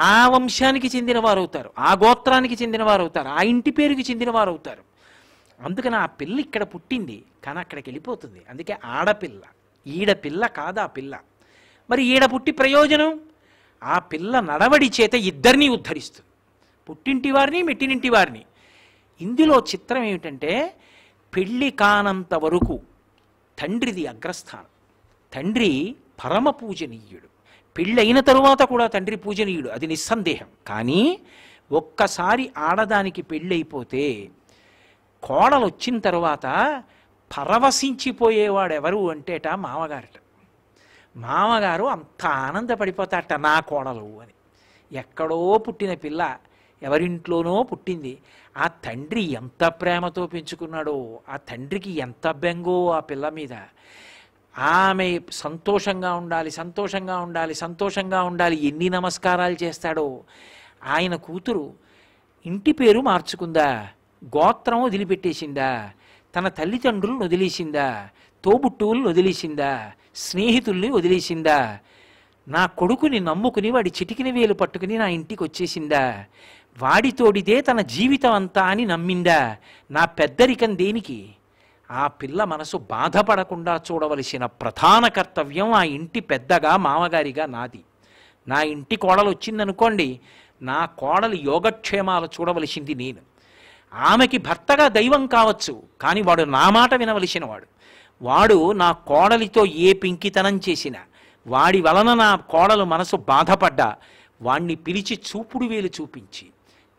ఆ వంశానికి చెందినవారు అవుతారు, ఆ గోత్రానికి చెందినవారు అవుతారు, ఆ ఇంటి పేరుకి చెందినవారు అవుతారు. అందుకని ఆ పిల్ల ఇక్కడ పుట్టింది కానీ అక్కడికి వెళ్ళిపోతుంది. అందుకే ఆడపిల్ల. ఈడ పిల్ల కాదు ఆ పిల్ల. మరి ఈడ పుట్టి ప్రయోజనం, ఆ పిల్ల నడవడి చేత ఇద్దరినీ ఉద్ధరిస్తుంది, పుట్టింటి వారిని మెట్టినింటి వారిని. ఇందులో చిత్రం ఏమిటంటే పెళ్ళి కానంత వరకు తండ్రిది అగ్రస్థానం. తండ్రి పరమ పూజనీయుడు. పెళ్ళైన తరువాత కూడా తండ్రి పూజనీయుడు, అది నిస్సందేహం. కానీ ఒక్కసారి ఆడదానికి పెళ్ళైపోతే కోడలు వచ్చిన తర్వాత పరవశించిపోయేవాడెవరు అంటేట మామగారట. మామగారు అంత ఆనందపడిపోతాట నా కోడలు అని. ఎక్కడో పుట్టిన పిల్ల ఎవరింట్లోనో పుట్టింది. ఆ తండ్రి ఎంత ప్రేమతో పెంచుకున్నాడో, ఆ తండ్రికి ఎంత బెంగో ఆ పిల్ల మీద. ఆమె సంతోషంగా ఉండాలి, సంతోషంగా ఉండాలి, సంతోషంగా ఉండాలి, ఎన్ని నమస్కారాలు చేస్తాడో. ఆయన కూతురు ఇంటి పేరు మార్చుకుందా, గోత్రం వదిలిపెట్టేసిందా, తన తల్లిదండ్రులను వదిలేసిందా, తోబుట్టువులను వదిలేసిందా, స్నేహితుల్ని వదిలేసిందా, నా కొడుకుని నమ్ముకుని వాడి చిటికిన వేలు పట్టుకుని నా ఇంటికి వచ్చేసిందా, వాడితోడిదే తన జీవితం అంతా అని నమ్మిందా, నా పెద్దరికం దేనికి? ఆ పిల్ల మనసు బాధపడకుండా చూడవలసిన ప్రధాన కర్తవ్యం ఆ ఇంటి పెద్దగా మామగారిగా నాది. నా ఇంటి కోడలు వచ్చిందనుకోండి, నా కోడలు యోగక్షేమాలు చూడవలసింది నేను. ఆమెకి భర్తగా దైవం కావచ్చు, కానీ వాడు నా మాట వినవలసిన వాడు. వాడు నా కోడలితో ఏ పింకితనం చేసినా, వాడి వలన నా కోడలు మనసు బాధపడ్డా, వాణ్ణి పిలిచి చూపుడు వేలు చూపించి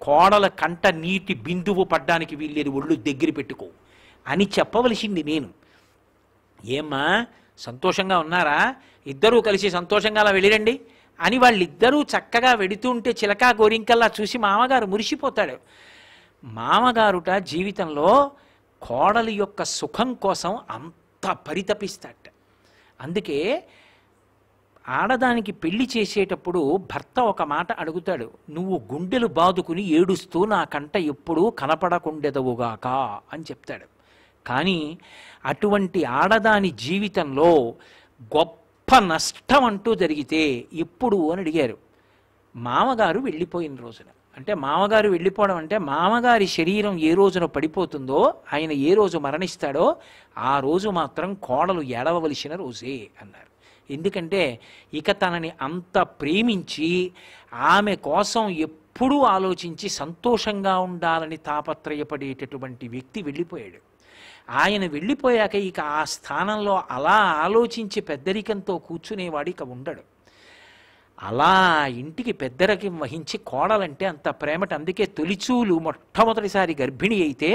కోడల కంట నీటి బిందువు పడ్డానికి వీల్లేదు, ఒళ్ళు దగ్గర పెట్టుకో, అని చెప్పవలసింది నేను. ఏమ్మా సంతోషంగా ఉన్నారా, ఇద్దరూ కలిసి సంతోషంగా అలా వెళ్ళిరండి అని వాళ్ళిద్దరూ చక్కగా వెడుతుంటే చిలకా గోరింకల్లా చూసి మామగారు మురిసిపోతాడు. మామగారుట జీవితంలో కోడలి యొక్క సుఖం కోసం అంత పరితపిస్తాట. అందుకే ఆడదానికి పెళ్లి చేసేటప్పుడు భర్త ఒక మాట అడుగుతాడు, నువ్వు గుండెలు బాదుకుని ఏడుస్తూ నా కంట ఎప్పుడూ కనపడకుండెదవుగాక అని చెప్తాడు. కానీ అటువంటి ఆడదాని జీవితంలో గొప్ప నష్టం అంటూ జరిగితే ఎప్పుడు అని అడిగారు. మామగారు వెళ్ళిపోయిన రోజున. అంటే మామగారు వెళ్ళిపోవడం అంటే మామగారి శరీరం ఏ రోజున పడిపోతుందో, ఆయన ఏ రోజు మరణిస్తాడో ఆ రోజు మాత్రం కోడలు ఏడవవలసిన రోజే అన్నారు. ఎందుకంటే ఇక తనని అంత ప్రేమించి ఆమె కోసం ఎప్పుడూ ఆలోచించి సంతోషంగా ఉండాలని తాపత్రయపడేటటువంటి వ్యక్తి వెళ్ళిపోయాడు. ఆయన వెళ్ళిపోయాక ఇక ఆ స్థానంలో అలా ఆలోచించి పెద్దరికంతో కూర్చునేవాడు ఇక ఉండడు. అలా ఇంటికి పెద్దరికం వహించి కోడలంటే అంత ప్రేమట. అందుకే తొలిచూలు మొట్టమొదటిసారి గర్భిణి అయితే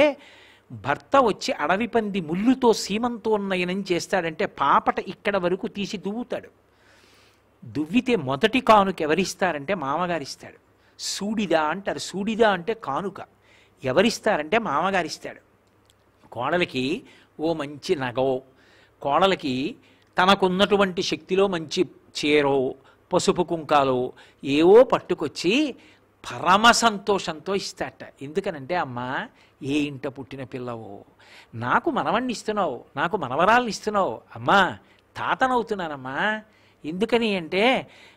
భర్త వచ్చి అడవి పంది ముళ్ళుతో సీమంతో నయనం చేస్తాడంటే పాపట ఇక్కడ వరకు తీసి దువ్వుతాడు. దువ్వితే మొదటి కానుక ఎవరిస్తారంటే మామగారిస్తాడు. సూడిద అంటారు. సూడిద అంటే కానుక. ఎవరిస్తారంటే మామగారిస్తాడు. కోడలికి ఓ మంచి నగో, కోడలికి తనకున్నటువంటి శక్తిలో మంచి చీరో పసుపు కుంకాలు ఏవో పట్టుకొచ్చి పరమ సంతోషంతో ఇస్తాట. ఎందుకనంటే అమ్మా ఏ ఇంట పుట్టిన పిల్లవో, నాకు మనవణ్ణి ఇస్తున్నావు, నాకు మనవరాల్ని ఇస్తున్నావు, అమ్మా తాతనవుతున్నానమ్మా. ఎందుకని అంటే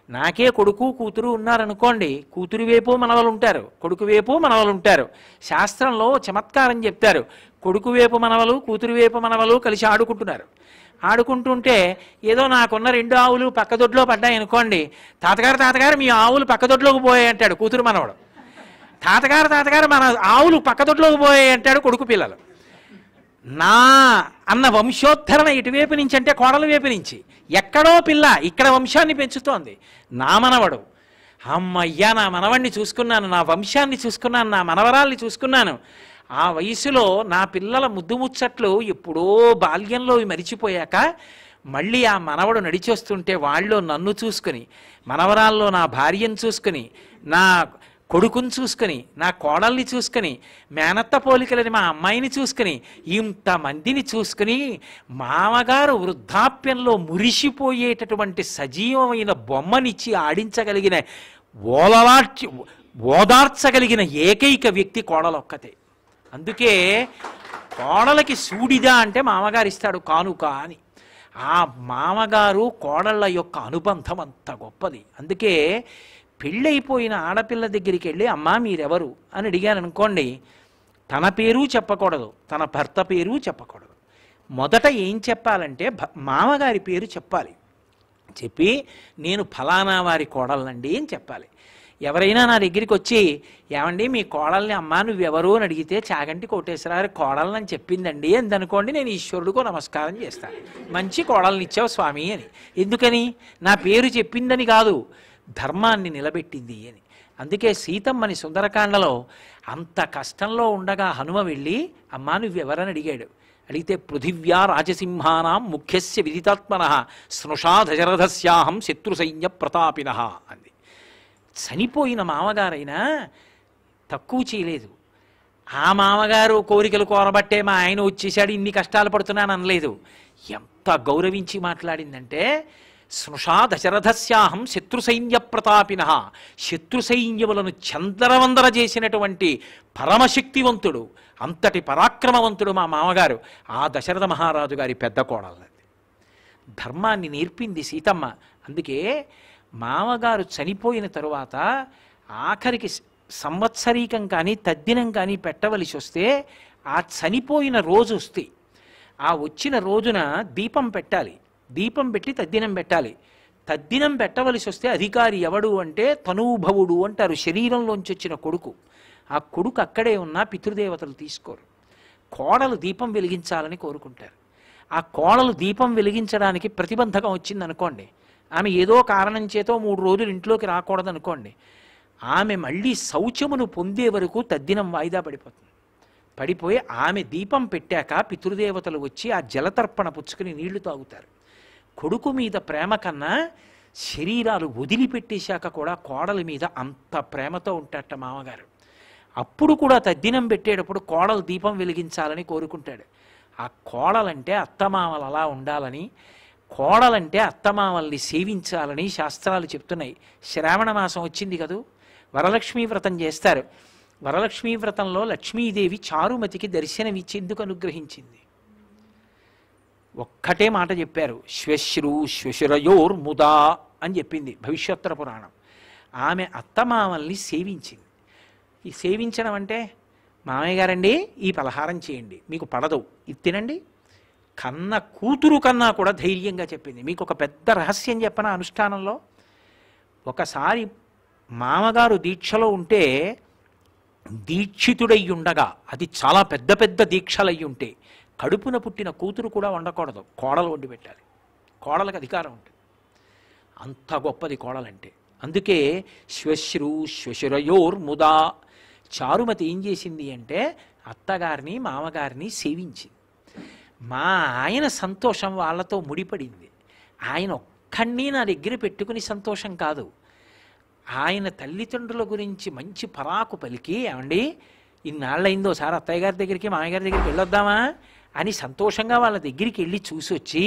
నాకే కొడుకు కూతురు ఉన్నారనుకోండి, కూతురు వైపు మనవలు ఉంటారు, కొడుకు వైపు మనవలు ఉంటారు. శాస్త్రంలో చమత్కారం చెప్తారు, కొడుకు వైపు మనవలు కూతురు వైపు మనవలు కలిసి ఆడుకుంటున్నారు. ఆడుకుంటుంటే ఏదో నాకున్న 2 ఆవులు పక్కదొడ్లో పడ్డాయి అనుకోండి, తాతగారు మీ ఆవులు పక్కదొడ్లోకి పోయాయి అంటాడు కూతురు మనవడు. తాతగారు మన ఆవులు పక్కదొడ్లోకి పోయాయి అంటాడు కొడుకు పిల్లలు. నా అన్న వంశోద్ధరణ ఇటువైపు నుంచి అంటే కోడల వైపు నుంచి. ఎక్కడో పిల్ల ఇక్కడ వంశాన్ని పెంచుతోంది. నా మనవడు, అమ్మయ్యా నా మనవడిని చూసుకున్నాను, నా వంశాన్ని చూసుకున్నాను, నా మనవరాల్ని చూసుకున్నాను. ఆ వయసులో నా పిల్లల ముద్దు ముచ్చట్లు ఎప్పుడో బాల్యంలో మరిచిపోయాక మళ్ళీ ఆ మనవడు నడిచొస్తుంటే వాళ్ళు నన్ను చూసుకుని, మనవరాల్లో నా భార్యను చూసుకుని, నా కొడుకుని చూసుకుని, నా కోడల్ని చూసుకుని, మేనత్త పోలికలని మా అమ్మాయిని చూసుకుని, ఇంతమందిని చూసుకుని మామగారు వృద్ధాప్యంలో మురిసిపోయేటటువంటి సజీవమైన బొమ్మనిచ్చి ఆడించగలిగిన ఓదార్చగలిగిన ఏకైక వ్యక్తి కోడలొక్కతే. అందుకే కోడలకి సూడిదా అంటే మామగారు ఇస్తాడు కానుక అని. ఆ మామగారు కోడళ్ళ యొక్క అనుబంధం అంత గొప్పది. అందుకే పెళ్ళైపోయిన ఆడపిల్ల దగ్గరికి వెళ్ళి అమ్మా మీరెవరు అని అడిగాను అనుకోండి, తన పేరు చెప్పకూడదు, తన భర్త పేరు చెప్పకూడదు. మొదట ఏం చెప్పాలంటే మామగారి పేరు చెప్పాలి. చెప్పి నేను ఫలానా వారి కోడలనండి అని చెప్పాలి. ఎవరైనా నా దగ్గరికి వచ్చి ఏమండి మీ కోడల్ని అమ్మా నువ్వెవరు అని అడిగితే చాగంటి కోటేశ్వరరావు కోడలని చెప్పిందండి అని అనుకోండి, నేను ఈశ్వరుడికో నమస్కారం చేస్తాను, మంచి కోడల్ని ఇచ్చావు స్వామి అని. ఎందుకని? నా పేరు చెప్పిందని కాదు, ధర్మాన్ని నిలబెట్టింది అని. అందుకే సీతమ్మని సుందరకాండలో అంత కష్టంలో ఉండగా హనుమ వెళ్ళి అమ్మా నువ్వెవరని అడిగాడు. అడిగితే పృథివ్యా రాజసింహానాం ముఖ్యస్య విదితాత్మన స్నుషా దశరథస్యాహం శత్రు సైన్య ప్రతాపిన అంది. చనిపోయిన మామగారైనా తక్కువ చేయలేదు. ఆ మామగారు కోరికలు కోరబట్టే మా ఆయన వచ్చేసాడు ఇన్ని కష్టాలు పడుతున్నాను అనలేదు. ఎంత గౌరవించి మాట్లాడిందంటే స్నుషా దశరథస్యాహం శత్రు సైన్య ప్రతాపిన, శత్రు సైన్యములను చందరవందర చేసినటువంటి పరమశక్తివంతుడు, అంతటి పరాక్రమవంతుడు మా మామగారు. ఆ దశరథ మహారాజు గారి పెద్ద కోడలు. ధర్మాన్ని నేర్పింది సీతమ్మ. అందుకే మామగారు చనిపోయిన తరువాత ఆఖరికి సంవత్సరీకం కానీ తద్దినం కానీ పెట్టవలసి వస్తే ఆ చనిపోయిన రోజు వస్తే ఆ వచ్చిన రోజున దీపం పెట్టాలి. దీపం పెట్టి తద్దినం పెట్టాలి. తద్దినం పెట్టవలసి వస్తే అధికారి ఎవడు అంటే తనూభవుడు అంటారు, శరీరంలోంచి వచ్చిన కొడుకు. ఆ కొడుకు అక్కడే ఉన్న పితృదేవతలు తీసుకోరు. కోడలు దీపం వెలిగించాలని కోరుకుంటారు. ఆ కోడలు దీపం వెలిగించడానికి ప్రతిబంధకం వచ్చిందనుకోండి, ఆమె ఏదో కారణం చేతో 3 రోజులు ఇంట్లోకి రాకూడదనుకోండి, ఆమె మళ్ళీ శౌచమును పొందే వరకు తద్దినం వాయిదా పడిపోతుంది. పడిపోయి ఆమె దీపం పెట్టాక పితృదేవతలు వచ్చి ఆ జలతర్పణ పుచ్చుకుని నీళ్లు తాగుతారు. కొడుకు మీద ప్రేమ కన్నా శరీరాలు వదిలిపెట్టేశాక కూడా కోడలి మీద అంత ప్రేమతో ఉంటాట మామగారు. అప్పుడు కూడా తద్దినం పెట్టేటప్పుడు కోడలు దీపం వెలిగించాలని కోరుకుంటాడు. ఆ కోడలంటే అత్తమామలు అలా ఉండాలని, కోడలంటే అత్తమామల్ని సేవించాలని శాస్త్రాలు చెప్తున్నాయి. శ్రావణ మాసం వచ్చింది కదూ, వరలక్ష్మీ వ్రతం చేస్తారు. వరలక్ష్మీ వ్రతంలో లక్ష్మీదేవి చారుమతికి దర్శనమిచ్చేందుకు అనుగ్రహించింది. ఒక్కటే మాట చెప్పారు, శ్వశ్రు శ్వశురయోర్ముదా అని చెప్పింది భవిష్యోత్తర పురాణం. ఆమె అత్తమామల్ని సేవించింది. ఈ సేవించడం అంటే, మామయ్య గారండి ఈ పలహారం చేయండి, మీకు పడదు, ఇది తినండి, కన్న కూతురు కన్నా కూడా ధైర్యంగా చెప్పింది. మీకు ఒక పెద్ద రహస్యం చెప్పన అనుష్ఠానంలో. ఒకసారి మామగారు దీక్షలో ఉంటే, దీక్షితుడయ్యి ఉండగా, అది చాలా పెద్ద పెద్ద దీక్షలయ్యి ఉంటే కడుపున పుట్టిన కూతురు కూడా వండకూడదు, కోడలు వండి పెట్టాలి. కోడలకు అధికారం ఉంటుంది. అంత గొప్పది కోడలంటే. అందుకే శ్వశ్రు శ్వశురయోర్ముదా. చారుమతి ఏం చేసింది అంటే అత్తగారిని మామగారిని సేవించింది. మా ఆయన సంతోషం వాళ్ళతో ముడిపడింది. ఆయన ఒక్కడిని నా దగ్గర పెట్టుకుని సంతోషం కాదు, ఆయన తల్లిదండ్రుల గురించి మంచి పరాకు పలికి, ఏమండి ఇన్నాళ్ళైందో సార్ అత్తయ్య గారి దగ్గరికి మామయ్య గారి దగ్గరికి వెళ్ళొద్దామా అని సంతోషంగా వాళ్ళ దగ్గరికి వెళ్ళి చూసి వచ్చి,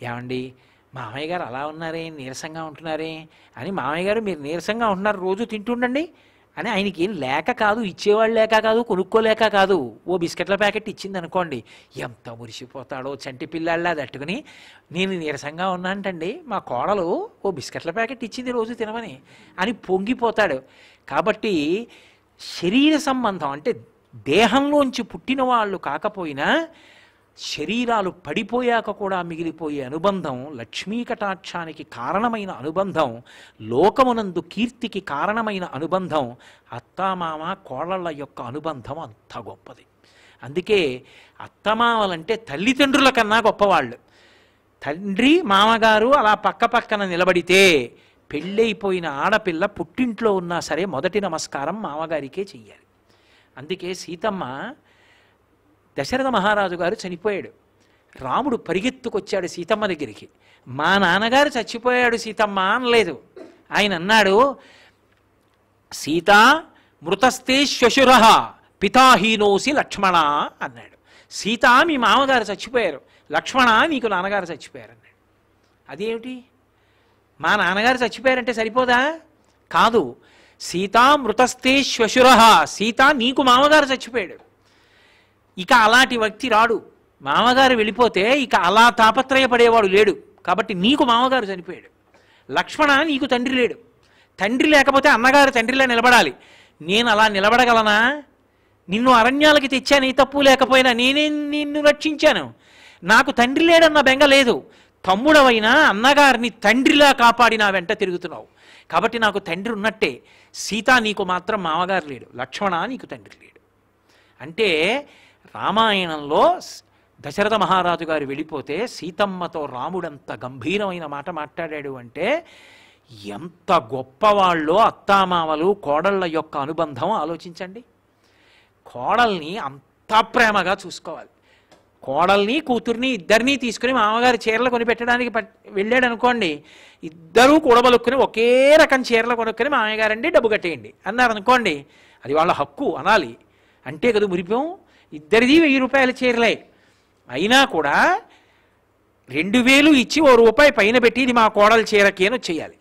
ఏమండి మామయ్య గారు అలా ఉన్నారే, నీరసంగా ఉంటున్నారే అని, మామయ్య గారు మీరు నీరసంగా ఉంటున్నారు రోజు తింటుండండి అని, ఆయనకి ఏం లేక కాదు, ఇచ్చేవాళ్ళు లేక కాదు, కొనుక్కోలేక కాదు, ఓ బిస్కెట్ల ప్యాకెట్ ఇచ్చింది అనుకోండి, ఎంత మురిసిపోతాడో చంటి పిల్లాళ్ళ తట్టుకుని, నేను నీరసంగా ఉన్నానంటండి మా కోడలు ఓ బిస్కెట్ల ప్యాకెట్ ఇచ్చింది రోజు తినమని అని పొంగిపోతాడు. కాబట్టి శరీర సంబంధం అంటే దేహంలోంచి పుట్టిన వాళ్ళు కాకపోయినా శరీరాలు పడిపోయాక కూడా మిగిలిపోయే అనుబంధం, లక్ష్మీ కటాక్షానికి కారణమైన అనుబంధం, లోకమునందు కీర్తికి కారణమైన అనుబంధం, అత్తామామ కోడళ్ళ యొక్క అనుబంధం అంత గొప్పది. అందుకే అత్తమామలంటే తల్లిదండ్రుల కన్నా గొప్పవాళ్ళు. తండ్రి మామగారు అలా పక్క పక్కన నిలబడితే పెళ్ళైపోయిన ఆడపిల్ల పుట్టింట్లో ఉన్నా సరే మొదటి నమస్కారం మామగారికే చెయ్యాలి. అందుకే సీతమ్మ, దశరథ మహారాజు గారు చనిపోయాడు, రాముడు పరిగెత్తుకొచ్చాడు సీతమ్మ దగ్గరికి. మా నాన్నగారు చచ్చిపోయాడు సీతమ్మ అనలేదు. ఆయన అన్నాడు, సీత మృతస్తే శ్వశుర పితాహీనోసి లక్ష్మణ అన్నాడు. సీత మీ మామగారు చచ్చిపోయారు, లక్ష్మణ నీకు నాన్నగారు చచ్చిపోయారు అన్నాడు. అదేమిటి, మా నాన్నగారు చచ్చిపోయారంటే సరిపోదా? కాదు, సీతా మృతస్తే శ్వశుర, సీత నీకు మామగారు చచ్చిపోయాడు. ఇక అలాంటి వ్యక్తి రాడు, మామగారు వెళ్ళిపోతే ఇక అలా తాపత్రయపడేవాడు లేడు, కాబట్టి నీకు మామగారు చనిపోయాడు. లక్ష్మణ నీకు తండ్రి లేడు, తండ్రి లేకపోతే అన్నగారు తండ్రిలా నిలబడాలి. నేను అలా నిలబడగలనా? నిన్ను అరణ్యాలకి తెచ్చాను, ఏ తప్పు లేకపోయినా నేనే నిన్ను రక్షించాను, నాకు తండ్రి లేడన్న బెంగ లేదు. తమ్ముడవైనా అన్నగారిని తండ్రిలా కాపాడి నా వెంట తిరుగుతున్నావు, కాబట్టి నాకు తండ్రి ఉన్నట్టే. సీత నీకు మాత్రం మామగారు లేడు, లక్ష్మణ నీకు తండ్రి లేడు. అంటే రామాయణంలో దశరథ మహారాజు గారు వెళ్ళిపోతే సీతమ్మతో రాముడంత గంభీరమైన మాట మాట్లాడాడు అంటే ఎంత గొప్పవాళ్ళో అత్తామామలు కోడళ్ళ యొక్క అనుబంధం ఆలోచించండి. కోడల్ని అంత ప్రేమగా చూసుకోవాలి. కోడల్ని కూతుర్ని ఇద్దరినీ తీసుకుని మామగారు చీరలు కొనిపెట్టడానికి వెళ్ళాడు అనుకోండి, ఇద్దరూ కూడబలుక్కుని ఒకే రకం చీరలు కొనుక్కొని మామయ్యగారండి డబ్బు కట్టేయండి అన్నారు అనుకోండి, అది వాళ్ళ హక్కు అనాలి. అంటే కదా మురిపోం, ఇద్దరిది 1000 రూపాయల చీరలే అయినా కూడా 2000 ఇచ్చి ₹1 పైన పెట్టి ఇది మా కోడల చీరకి అని వచ్చేయాలి.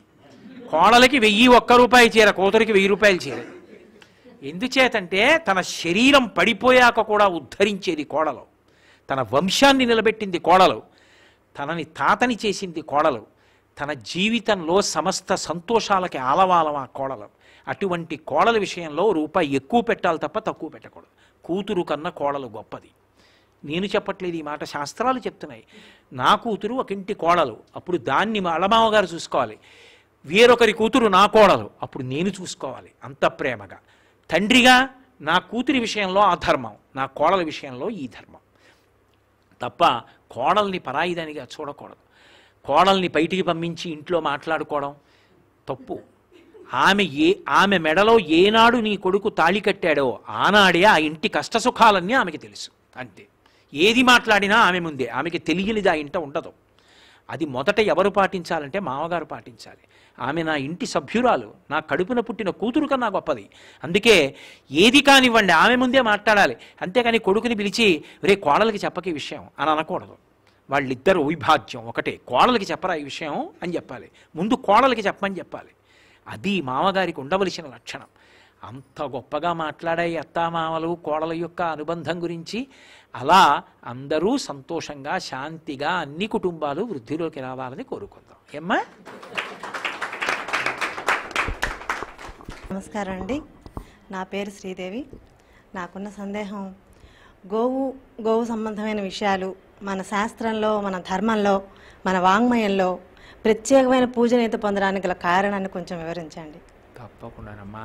కోడలకి 1001 రూపాయి చీర, కూతురికి 1000 రూపాయల చీర. ఎందుచేతంటే తన శరీరం పడిపోయాక కూడా ఉద్ధరించేది కోడలు, తన వంశాన్ని నిలబెట్టింది కోడలు, తనని తాతని చేసింది కోడలు, తన జీవితంలో సమస్త సంతోషాలకి ఆలవాలం ఆ కోడలు. అటువంటి కోడల విషయంలో ₹1 ఎక్కువ పెట్టాలి తప్ప తక్కువ పెట్టకూడదు. కూతురు కన్నా కోడలు గొప్పది. నేను చెప్పట్లేదు ఈ మాట, శాస్త్రాలు చెప్తున్నాయి. నా కూతురు ఒక ఇంటి కోడలు, అప్పుడు దాన్ని మా అలమావగారు చూసుకోవాలి. వేరొకరి కూతురు నా కోడలు, అప్పుడు నేను చూసుకోవాలి అంత ప్రేమగా. తండ్రిగా నా కూతురి విషయంలో ఆ ధర్మం, నా కోడల విషయంలో ఈ ధర్మం తప్ప కోడల్ని పరాయిదానిగా చూడకూడదు. కోడల్ని బయటికి పంపించి ఇంట్లో మాట్లాడుకోవడం తప్పు. ఆమె మెడలో ఏనాడు నీ కొడుకు తాళి కట్టాడో ఆనాడే ఆ ఇంటి కష్టసుఖాలన్నీ ఆమెకి తెలుసు. అంతే. ఏది మాట్లాడినా ఆమె ముందే. ఆమెకి తెలియనిది ఆ ఇంట ఉండదు. అది మొదట ఎవరు పాటించాలంటే మామగారు పాటించాలి. ఆమె నా ఇంటి సభ్యురాలు, నా కడుపున పుట్టిన కూతురు కన్నా గొప్పది. అందుకే ఏది కానివ్వండి ఆమె ముందే మాట్లాడాలి. అంతేకాని కొడుకుని పిలిచి రే కోడలికి చెప్పకి విషయం అని అనకూడదు. వాళ్ళిద్దరూ విభాజ్యం ఒకటే. కోడలికి చెప్పరా ఈ విషయం అని చెప్పాలి. ముందు కోడలికి చెప్పమని చెప్పాలి. అది మామగారికి ఉండవలసిన లక్షణం. అంత గొప్పగా మాట్లాడాయి అత్తామామలు కోడల యొక్క అనుబంధం గురించి. అలా అందరూ సంతోషంగా శాంతిగా అన్ని కుటుంబాలు వృద్ధిలోకి రావాలని కోరుకుందాం. ఏమ్మా? నమస్కారం అండి. నా పేరు శ్రీదేవి. నాకున్న సందేహం, గోవు సంబంధమైన విషయాలు మన శాస్త్రంలో, మన ధర్మంలో, మన వాంగ్మయంలో ప్రత్యేకమైన పూజనీయత పొందడానికి గల కారణాన్ని కొంచెం వివరించండి. తప్పకుండానమ్మా.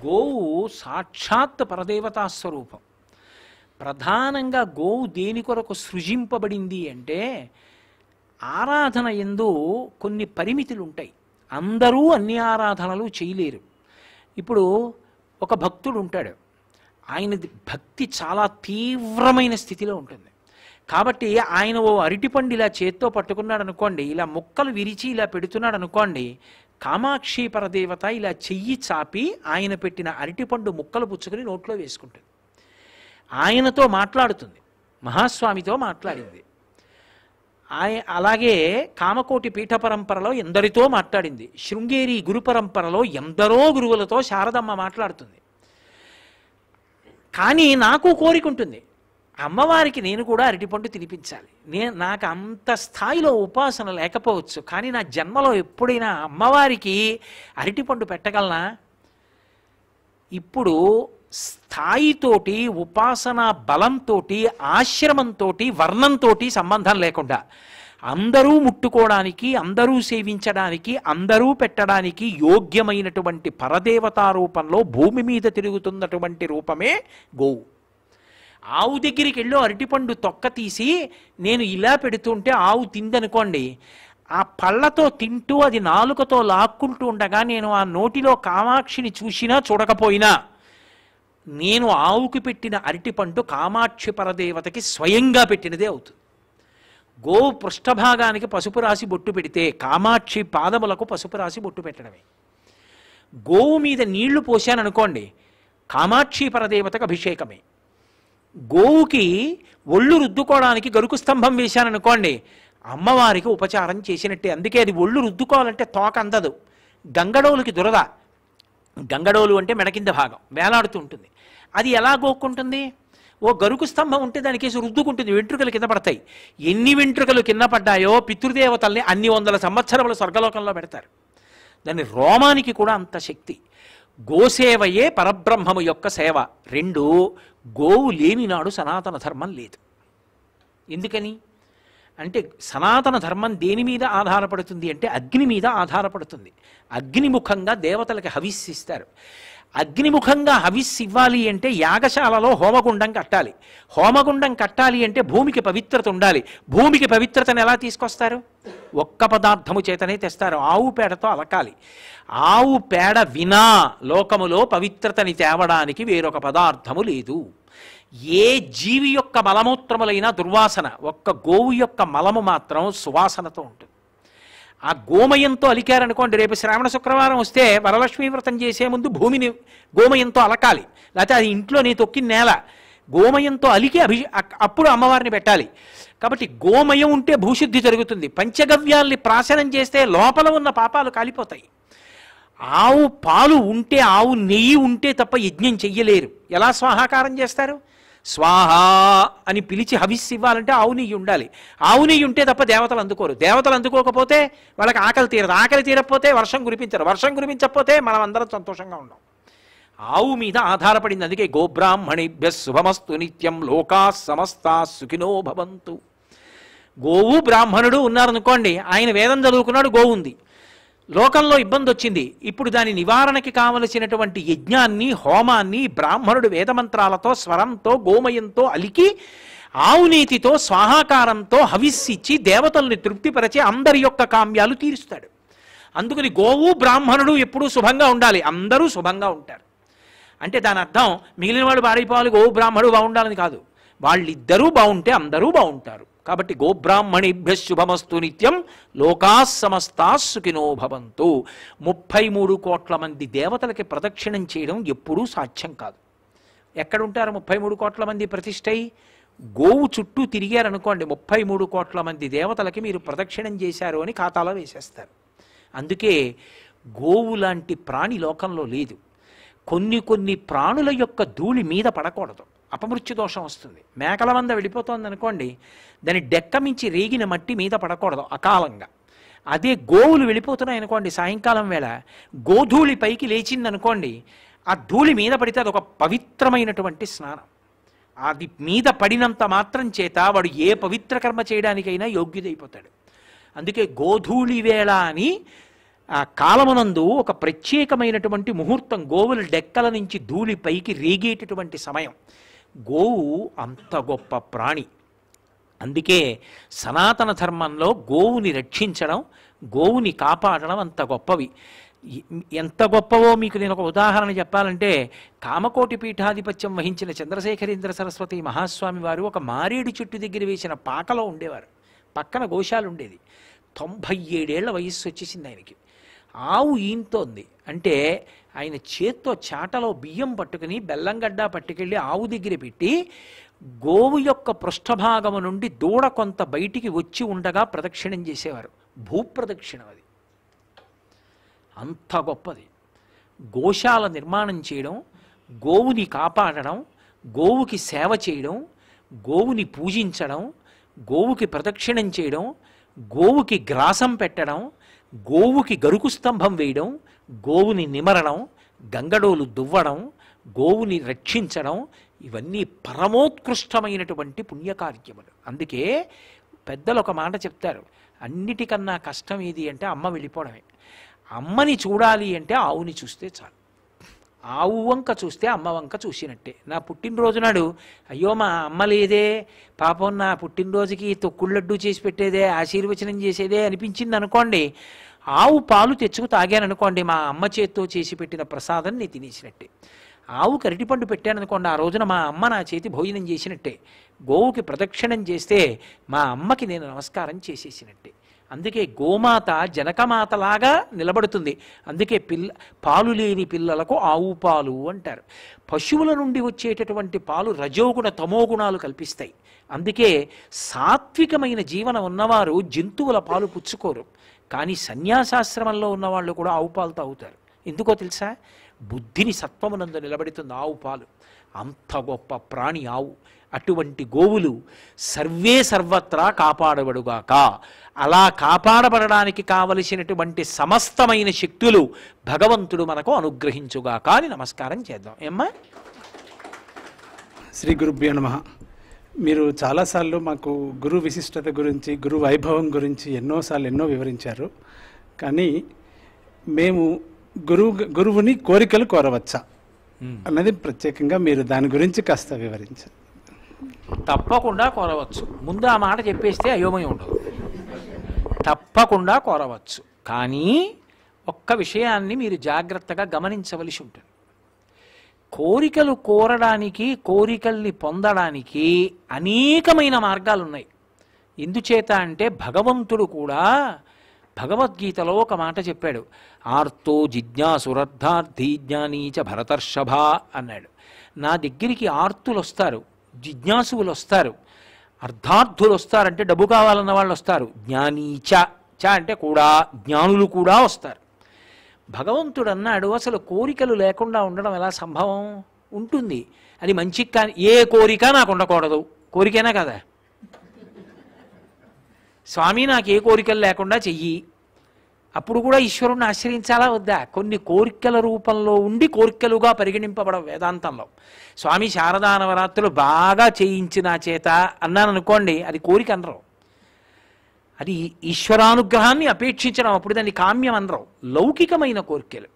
గోవు సాక్షాత్ పరదేవతా స్వరూపం. ప్రధానంగా గోవు దేని కొరకు సృజింపబడింది అంటే ఆరాధన యందు కొన్ని పరిమితులు ఉంటాయి. అందరూ అన్ని ఆరాధనలు చేయలేరు. ఇప్పుడు ఒక భక్తుడు ఉంటాడు, ఆయన భక్తి చాలా తీవ్రమైన స్థితిలో ఉంటుంది. కాబట్టి ఆయన ఓ అరటిపండు ఇలా చేత్తో పట్టుకున్నాడు అనుకోండి, ఇలా ముక్కలు విరిచి ఇలా పెడుతున్నాడు అనుకోండి, కామాక్షి పరదేవత ఇలా చెయ్యి చాపి ఆయన పెట్టిన అరటిపండు ముక్కలు పుచ్చుకొని నోట్లో వేసుకుంటుంది. ఆయనతో మాట్లాడుతుంది, మహాస్వామితో మాట్లాడింది. అలాగే కామకోటి పీఠ పరంపరలో ఎందరితో మాట్లాడింది. శృంగేరి గురు పరంపరలో ఎందరో గురువులతో శారదమ్మ మాట్లాడుతుంది. కానీ నాకు కోరిక ఉంటుంది, అమ్మవారికి నేను కూడా అరటిపండు తినిపించాలి. నాకు అంత స్థాయిలో ఉపాసన లేకపోవచ్చు, కానీ నా జన్మలో ఎప్పుడైనా అమ్మవారికి అరటిపండు పెట్టగలనా? ఇప్పుడు స్థాయితోటి, ఉపాసనా బలంతో, ఆశ్రమంతో, వర్ణంతో సంబంధం లేకుండా అందరూ ముట్టుకోవడానికి, అందరూ సేవించడానికి, అందరూ పెట్టడానికి యోగ్యమైనటువంటి పరదేవతా రూపంలో భూమి మీద తిరుగుతున్నటువంటి రూపమే గోవు. ఆవు దగ్గరికి వెళ్ళి అరటిపండు తొక్క తీసి నేను ఇలా పెడుతుంటే ఆవు తిందనుకోండి, ఆ పళ్ళతో తింటూ అది నాలుకతో లాక్కుంటూ ఉండగా నేను ఆ నోటిలో కామాక్షిని చూసినా చూడకపోయినా నేను ఆవుకి పెట్టిన అరటిపండు కామాక్షి పరదేవతకి స్వయంగా పెట్టినదే అవుతుంది. గోవు పృష్ఠభాగానికి పసుపు రాసి బొట్టు పెడితే కామాక్షి పాదములకు పసుపు రాసి బొట్టు పెట్టడమే. గోవు మీద నీళ్లు పోశాననుకోండి, కామాక్షి పరదేవతకు అభిషేకమే. గోవుకి ఒళ్ళు రుద్దుకోవడానికి గరుకు స్తంభం వేశాననుకోండి, అమ్మవారికి ఉపచారం చేసినట్టే. అందుకే అది ఒళ్ళు రుద్దుకోవాలంటే తోక అందదు. గంగడోలుకి దురద, గంగడోలు అంటే మెడ కింద భాగం వేలాడుతూ ఉంటుంది. అది ఎలా గోక్కుంటుంది? ఓ గరుకు స్తంభం ఉంటే దానికేసి రుద్దుకుంటుంది, వెంట్రుకలు కింద పడతాయి. ఎన్ని వెంట్రుకలు కింద పడ్డాయో పితృదేవతల్ని అన్ని వందల సంవత్సరముల స్వర్గలోకంలో పెడతారు. దాని రోమానికి కూడా అంత శక్తి. గోసేవయే పరబ్రహ్మము యొక్క సేవ. రెండు, గోవు లేని నాడు సనాతన ధర్మం లేదు. ఎందుకని అంటే సనాతన ధర్మం దేని మీద ఆధారపడుతుంది అంటే అగ్ని మీద ఆధారపడుతుంది. అగ్నిముఖంగా దేవతలకి హవిస్సిస్తారు. అగ్నిముఖంగా హవిస్సు ఇవ్వాలి అంటే యాగశాలలో హోమగుండం కట్టాలి. హోమగుండం కట్టాలి అంటే భూమికి పవిత్రత ఉండాలి. భూమికి పవిత్రతను ఎలా తీసుకొస్తారు? ఒక్క పదార్థము చేతనే తెస్తారు, ఆవు పేడతో అలకాలి. ఆవు పేడ వినా లోకములో పవిత్రతని తేవడానికి వేరొక పదార్థము లేదు. ఏ జీవి యొక్క మలమూత్రములైనా దుర్వాసన, ఒక్క గోవు యొక్క మలము మాత్రం సువాసనతో ఉంటుంది. ఆ గోమయంతో అలికారనుకోండి, రేపు శ్రావణ శుక్రవారం వస్తే వరలక్ష్మీ వ్రతం చేసే ముందు భూమిని గోమయంతో అలకాలి. లేకపోతే అది ఇంట్లో నీ తొక్కిన నేల, గోమయంతో అలికి అప్పుడు అమ్మవారిని పెట్టాలి. కాబట్టి గోమయం ఉంటే భూశుద్ధి జరుగుతుంది. పంచగవ్యాల్ని ప్రాశనం చేస్తే లోపల ఉన్న పాపాలు కాలిపోతాయి. ఆవు పాలు ఉంటే, ఆవు నెయ్యి ఉంటే తప్ప యజ్ఞం చెయ్యలేరు. ఎలా స్వాహాకారం చేస్తారు? స్వాహా అని పిలిచి హవిస్సు ఇవ్వాలంటే ఆవు నెయ్యి ఉండాలి. ఆవు నెయ్యి ఉంటే తప్ప దేవతలు అందుకోరు. దేవతలు అందుకోకపోతే వాళ్ళకి ఆకలి తీరదు. ఆకలి తీరకపోతే వర్షం కురిపించరు. వర్షం కురిపించకపోతే మనం అందరం సంతోషంగా ఉన్నాం. ఆవు మీద ఆధారపడింది. అందుకే గోబ్రాహ్మణేభ్యః శుభమస్తు నిత్యం లోకా సమస్తా సుఖినో భవంతు. గోవు బ్రాహ్మణుడు ఉన్నారనుకోండి, ఆయన వేదం చదువుకున్నాడు, గోవు ఉంది, లోకంలో ఇబ్బంది వచ్చింది. ఇప్పుడు దాని నివారణకి కావలసినటువంటి యజ్ఞాన్ని, హోమాన్ని బ్రాహ్మణుడు వేదమంత్రాలతో, స్వరంతో, గోమయంతో అలికి ఆవునీతితో, స్వాహాకారంతో హవిస్సిచ్చి దేవతల్ని తృప్తిపరచి అందరి యొక్క కామ్యాలు తీరుస్తాడు. అందుకని గోవు బ్రాహ్మణుడు ఎప్పుడూ శుభంగా ఉండాలి, అందరూ శుభంగా ఉంటారు. అంటే దాని అర్థం మిగిలిన వాడు పాడైపోవాలి, గోవు బ్రాహ్మణుడు బాగుండాలని కాదు. వాళ్ళిద్దరూ బాగుంటే అందరూ బాగుంటారు. కాబట్టి గోబ్రాహ్మణిభ్య శుభమస్తు నిత్యం లోకా సమస్తా సుఖినో భవంతు. 33 కోట్ల మంది దేవతలకి ప్రదక్షిణం చేయడం ఎప్పుడూ సాధ్యం కాదు. ఎక్కడుంటారు 33 కోట్ల మంది ప్రతిష్టై? గోవు చుట్టూ తిరిగారనుకోండి, 33 కోట్ల మంది దేవతలకి మీరు ప్రదక్షిణం చేశారు అని ఖాతాలో వేసేస్తారు. అందుకే గోవు లాంటి ప్రాణి లోకంలో లేదు. కొన్ని ప్రాణుల యొక్క ధూళి మీద పడకూడదు, అపమృత్యు దోషం వస్తుంది. మేకల మంద వెళ్ళిపోతుంది అనుకోండి, దాని డెక్క మించి రేగిన మట్టి మీద పడకూడదు అకాలంగా. అదే గోవులు వెళ్ళిపోతున్నాయి అనుకోండి, సాయంకాలం వేళ గోధూళి పైకి లేచిందనుకోండి, ఆ ధూళి మీద పడితే అదొక పవిత్రమైనటువంటి స్నానం. అది మీద పడినంత మాత్రం చేత వాడు ఏ పవిత్ర కర్మ చేయడానికైనా యోగ్యుడైపోతాడు. అందుకే గోధూళి వేళ అని ఆ కాలమునందు ఒక ప్రత్యేకమైనటువంటి ముహూర్తం, గోవుల డెక్కల నుంచి ధూళి పైకి రేగేటటువంటి సమయం. గోవు అంత గొప్ప ప్రాణి. అందుకే సనాతన ధర్మంలో గోవుని రక్షించడం, గోవుని కాపాడడం అంత గొప్పవి. ఎంత గొప్పవో మీకు నేను ఒక ఉదాహరణ చెప్పాలంటే, కామకోటి పీఠాధిపత్యం వహించిన చంద్రశేఖరేంద్ర సరస్వతి మహాస్వామి వారు ఒక మారేడు చెట్టు దగ్గర వేసిన పాకలో ఉండేవారు. పక్కన గోశాల ఉండేది. 97 ఏళ్ల వయస్సు వచ్చేసింది ఆయనకి. ఆవు ఈంతోంది అంటే ఆయన చేత్తో చాటలో బియ్యం పట్టుకుని బెల్లంగడ్డ పట్టుకెళ్ళి ఆవు దగ్గర పెట్టి, గోవు యొక్క పృష్ఠభాగము నుండి దూడ కొంత బయటికి వచ్చి ఉండగా ప్రదక్షిణం చేసేవారు. భూప్రదక్షిణం అది. అంత గొప్పది. గోశాల నిర్మాణం చేయడం, గోవుని కాపాడడం, గోవుకి సేవ చేయడం, గోవుని పూజించడం, గోవుకి ప్రదక్షిణం చేయడం, గోవుకి గ్రాసం పెట్టడం, గోవుకి గరుకు స్తంభం వేయడం, గోవుని నిమరడం, గంగడోలు దువ్వడం, గోవుని రక్షించడం, ఇవన్నీ పరమోత్కృష్టమైనటువంటి పుణ్యకార్యములు. అందుకే పెద్దలు ఒక మాట చెప్తారు, అన్నిటికన్నా కష్టం ఏది అంటే అమ్మ వెళ్ళిపోవడమే. అమ్మని చూడాలి అంటే ఆవుని చూస్తే చాలు. ఆవు వంక చూస్తే అమ్మ వంక చూసినట్టే. నా పుట్టినరోజు నాడు అయ్యో మా అమ్మ లేదే, పాపం నా పుట్టినరోజుకి తొక్కుళ్ళడ్డు చేసి పెట్టేదే, ఆశీర్వచనం చేసేదే అనిపించింది అనుకోండి, ఆవు పాలు తెచ్చుకు తాగాననుకోండి, మా అమ్మ చేత్తో చేసి పెట్టిన ప్రసాదం నేను తినేసినట్టే. ఆవుకి అరటిపండు పెట్టాననుకోండి, ఆ రోజున మా అమ్మ నా చేతి భోజనం చేసినట్టే. గోవుకి ప్రదక్షిణం చేస్తే మా అమ్మకి నేను నమస్కారం చేసేసినట్టే. అందుకే గోమాత జనకమాతలాగా నిలబడుతుంది. అందుకే పాలు లేని పిల్లలకు ఆవు పాలు అంటారు. పశువుల నుండి వచ్చేటటువంటి పాలు రజోగుణ తమోగుణాలు కల్పిస్తాయి. అందుకే సాత్వికమైన జీవనం ఉన్నవారు జంతువుల పాలు పుచ్చుకోరు. కానీ సన్యాసాశ్రమంలో ఉన్నవాళ్ళు కూడా ఆవు పాలు తాగుతారు. ఎందుకో తెలుసా? బుద్ధిని సత్వమునందు నిలబెడుతుంది ఆవు పాలు. అంత గొప్ప ప్రాణి ఆవు. అటువంటి గోవులు సర్వే సర్వత్రా కాపాడబడుగాక. అలా కాపాడబడడానికి కావలసినటువంటి సమస్తమైన శక్తులు భగవంతుడు మనకు అనుగ్రహించుగాక అని నమస్కారం చేద్దాం. ఏమ్మా? శ్రీ గురుభ్యో నమః. మీరు చాలాసార్లు మాకు గురు విశిష్టత గురించి, గురు వైభవం గురించి ఎన్నో వివరించారు. కానీ మేము గురువుని కోరికలు కోరవచ్చా అన్నది ప్రత్యేకంగా మీరు దాని గురించి కాస్త వివరించారు. తప్పకుండా కోరవచ్చు. ముందు ఆ మాట చెప్పేస్తే అయోమయం ఉండదు. తప్పకుండా కోరవచ్చు. కానీ ఒక్క విషయాన్ని మీరు జాగ్రత్తగా గమనించవలసి ఉంటుంది. కోరికలు కోరడానికి, కోరికల్ని పొందడానికి అనేకమైన మార్గాలు ఉన్నాయి. ఎందుచేత అంటే భగవంతుడు కూడా భగవద్గీతలో ఒక మాట చెప్పాడు, ఆర్తో జిజ్ఞాసురర్థార్థి జ్ఞానీచ భరతర్షభ అన్నాడు. నా దగ్గరికి ఆర్తులు వస్తారు, జిజ్ఞాసువులు వస్తారు, అర్థార్థులు వస్తారంటే డబ్బు కావాలన్న వాళ్ళు వస్తారు, జ్ఞానీచ చ అంటే కూడా జ్ఞానులు కూడా వస్తారు. భగవంతుడు అన్నాడు, అసలు కోరికలు లేకుండా ఉండడం ఎలా సంభవం? ఉంటుంది. అది మంచికి కానీ ఏ కోరిక నాకు ఉండకూడదు. కోరికైనా కదా? స్వామి నాకు ఏ కోరికలు లేకుండా చెయ్యి, అప్పుడు కూడా ఈశ్వరుణ్ణి ఆశ్రయించాలా వద్దా? కొన్ని కోరికల రూపంలో ఉండి కోరికలుగా పరిగణింపబడవు వేదాంతంలో. స్వామి శారదా నవరాత్రులు బాగా చేయించిన చేత అన్నాను అనుకోండి, అది కోరిక అనరు. అది ఈశ్వరానుగ్రహాన్ని అపేక్షించడం, అప్పుడు దాన్ని కామ్యం అనరు. లౌకికమైన కోరికలు.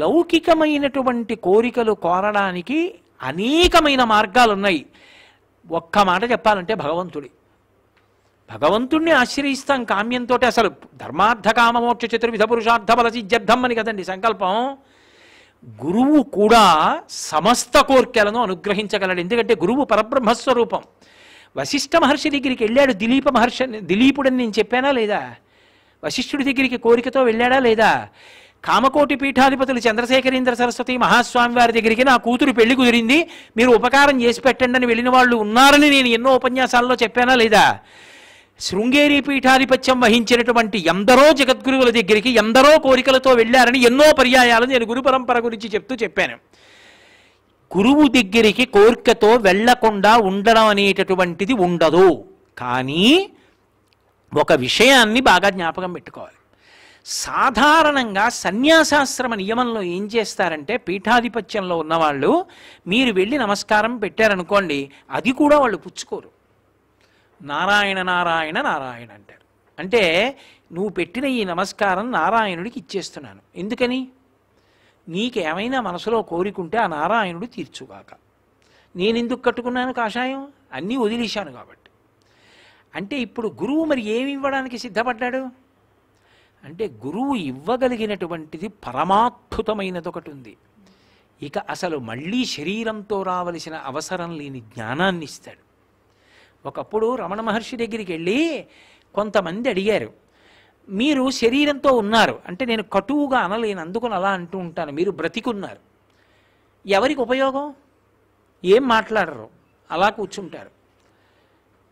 లౌకికమైనటువంటి కోరికలు కోరడానికి అనేకమైన మార్గాలు ఉన్నాయి. ఒక్క మాట చెప్పాలంటే భగవంతుణ్ణి ఆశ్రయిస్తాం కామ్యంతో. అసలు ధర్మార్థ కామమోక్ష చతుర్విధ పురుషార్థ బల సిద్ధ్యర్థం అని కదండి సంకల్పం. గురువు కూడా సమస్త కోర్కెలను అనుగ్రహించగలడు. ఎందుకంటే గురువు పరబ్రహ్మస్వరూపం. వశిష్ఠ మహర్షి దగ్గరికి వెళ్ళాడు దిలీపుడని నేను చెప్పానా లేదా? వశిష్ఠుడి దగ్గరికి కోరికతో వెళ్ళాడా లేదా? కామకోటి పీఠాధిపతులు చంద్రశేఖరేంద్ర సరస్వతి మహాస్వామి వారి దగ్గరికి నా కూతురు పెళ్లి కుదిరింది, మీరు ఉపకారం చేసి పెట్టండి అని వెళ్ళిన వాళ్ళు ఉన్నారని నేను ఎన్నో ఉపన్యాసాల్లో చెప్పానా లేదా? శృంగేరి పీఠాధిపత్యం వహించినటువంటి ఎందరో జగద్గురువుల దగ్గరికి ఎందరో కోరికలతో వెళ్ళారని ఎన్నో పర్యాయాలు నేను గురు పరంపర గురించి చెప్తూ చెప్పాను. గురువు దగ్గరికి కోరికతో వెళ్లకుండా ఉండడం అనేటటువంటిది ఉండదు. కానీ ఒక విషయాన్ని బాగా జ్ఞాపకం పెట్టుకోవాలి. సాధారణంగా సన్యాసాశ్రమ నియమంలో ఏం చేస్తారంటే, పీఠాధిపత్యంలో ఉన్నవాళ్ళు మీరు వెళ్ళి నమస్కారం పెట్టారనుకోండి, అది కూడా వాళ్ళు పుచ్చుకోరు. నారాయణ నారాయణ నారాయణ అంటారు. అంటే నువ్వు పెట్టిన ఈ నమస్కారం నారాయణుడికి ఇచ్చేస్తున్నాను. ఎందుకని? నీకేమైనా మనసులో కోరికుంటే ఆ నారాయణుడు తీర్చుగాక. నేనెందుకు కట్టుకున్నాను కాషాయం? అన్నీ వదిలేశాను కాబట్టి. అంటే ఇప్పుడు గురువు మరి ఏమి ఇవ్వడానికి సిద్ధపడ్డాడు అంటే, గురువు ఇవ్వగలిగినటువంటిది పరమాద్భుతమైనది ఒకటి ఉంది. ఇక అసలు మళ్ళీ శరీరంతో రావలసిన అవసరం లేని జ్ఞానాన్ని ఇస్తాడు. ఒకప్పుడు రమణ మహర్షి దగ్గరికి వెళ్ళి కొంతమంది అడిగారు, మీరు శరీరంతో ఉన్నారు అంటే, నేను కటువుగా అనలేను అందుకని అలా అంటూ ఉంటాను, మీరు బ్రతికున్నారు, ఎవరికి ఉపయోగం? ఏం మాట్లాడరు, అలా కూర్చుంటారు,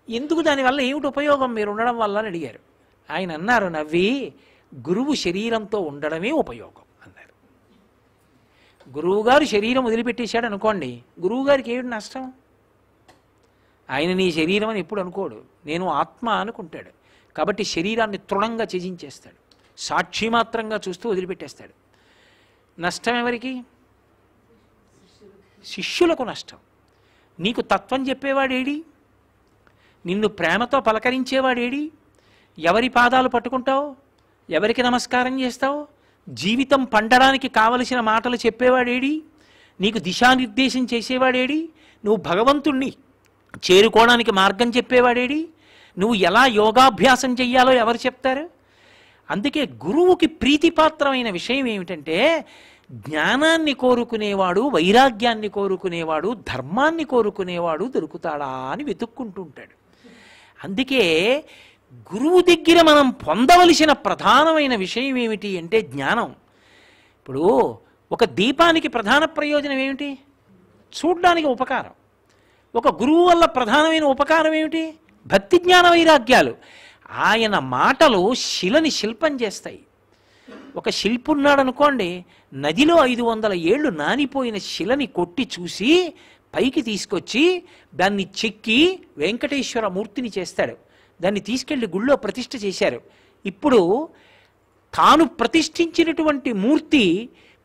ఎందుకు? దానివల్ల ఏమిటి ఉపయోగం మీరు ఉండడం వల్ల అని అడిగారు. ఆయన అన్నారు నవ్వి, గురువు శరీరంతో ఉండడమే ఉపయోగం అన్నారు. గురువుగారు శరీరం వదిలిపెట్టేశాడు అనుకోండి, గురువుగారికి ఏమిటి నష్టం? ఆయన నీ శరీరం అని ఎప్పుడు అనుకోడు, నేను ఆత్మ అనుకుంటాడు. కాబట్టి శరీరాన్ని తృణంగా త్యజించేస్తాడు, సాక్షి మాత్రంగా చూస్తూ వదిలిపెట్టేస్తాడు. నష్టం ఎవరికి? శిష్యులకు నష్టం. నీకు తత్వం చెప్పేవాడేడి? నిన్ను ప్రేమతో పలకరించేవాడేడి? ఎవరి పాదాలు పట్టుకుంటావు? ఎవరికి నమస్కారం చేస్తావు? జీవితం పండడానికి కావలసిన మాటలు చెప్పేవాడేడి? నీకు దిశానిర్దేశం చేసేవాడేడి? నువ్వు భగవంతుణ్ణి చేరుకోవడానికి మార్గం చెప్పేవాడేడి? నువ్వు ఎలా యోగాభ్యాసం చెయ్యాలో ఎవరు చెప్తారు? అందుకే గురువుకి ప్రీతిపాత్రమైన విషయం ఏమిటంటే, జ్ఞానాన్ని కోరుకునేవాడు, వైరాగ్యాన్ని కోరుకునేవాడు, ధర్మాన్ని కోరుకునేవాడు దొరుకుతాడా అని వెతుక్కుంటూ ఉంటాడు. అందుకే గురువు దగ్గర మనం పొందవలసిన ప్రధానమైన విషయం ఏమిటి అంటే జ్ఞానం. ఇప్పుడు ఒక దీపానికి ప్రధాన ప్రయోజనం ఏమిటి? చూడ్డానికి ఉపకారం. ఒక గురువు వల్ల ప్రధానమైన ఉపకారం ఏమిటి? భక్తి జ్ఞాన వైరాగ్యాలు. ఆయన మాటలు శిలని శిల్పం చేస్తాయి. ఒక శిల్పి ఉన్నాడు అనుకోండి, నదిలో 500 ఏళ్ళు నానిపోయిన శిలని కొట్టి చూసి పైకి తీసుకొచ్చి దాన్ని చెక్కి వెంకటేశ్వర మూర్తిని చేస్తాడు. దాన్ని తీసుకెళ్లి గుళ్ళో ప్రతిష్ఠ చేశారు. ఇప్పుడు తాను ప్రతిష్ఠించినటువంటి మూర్తి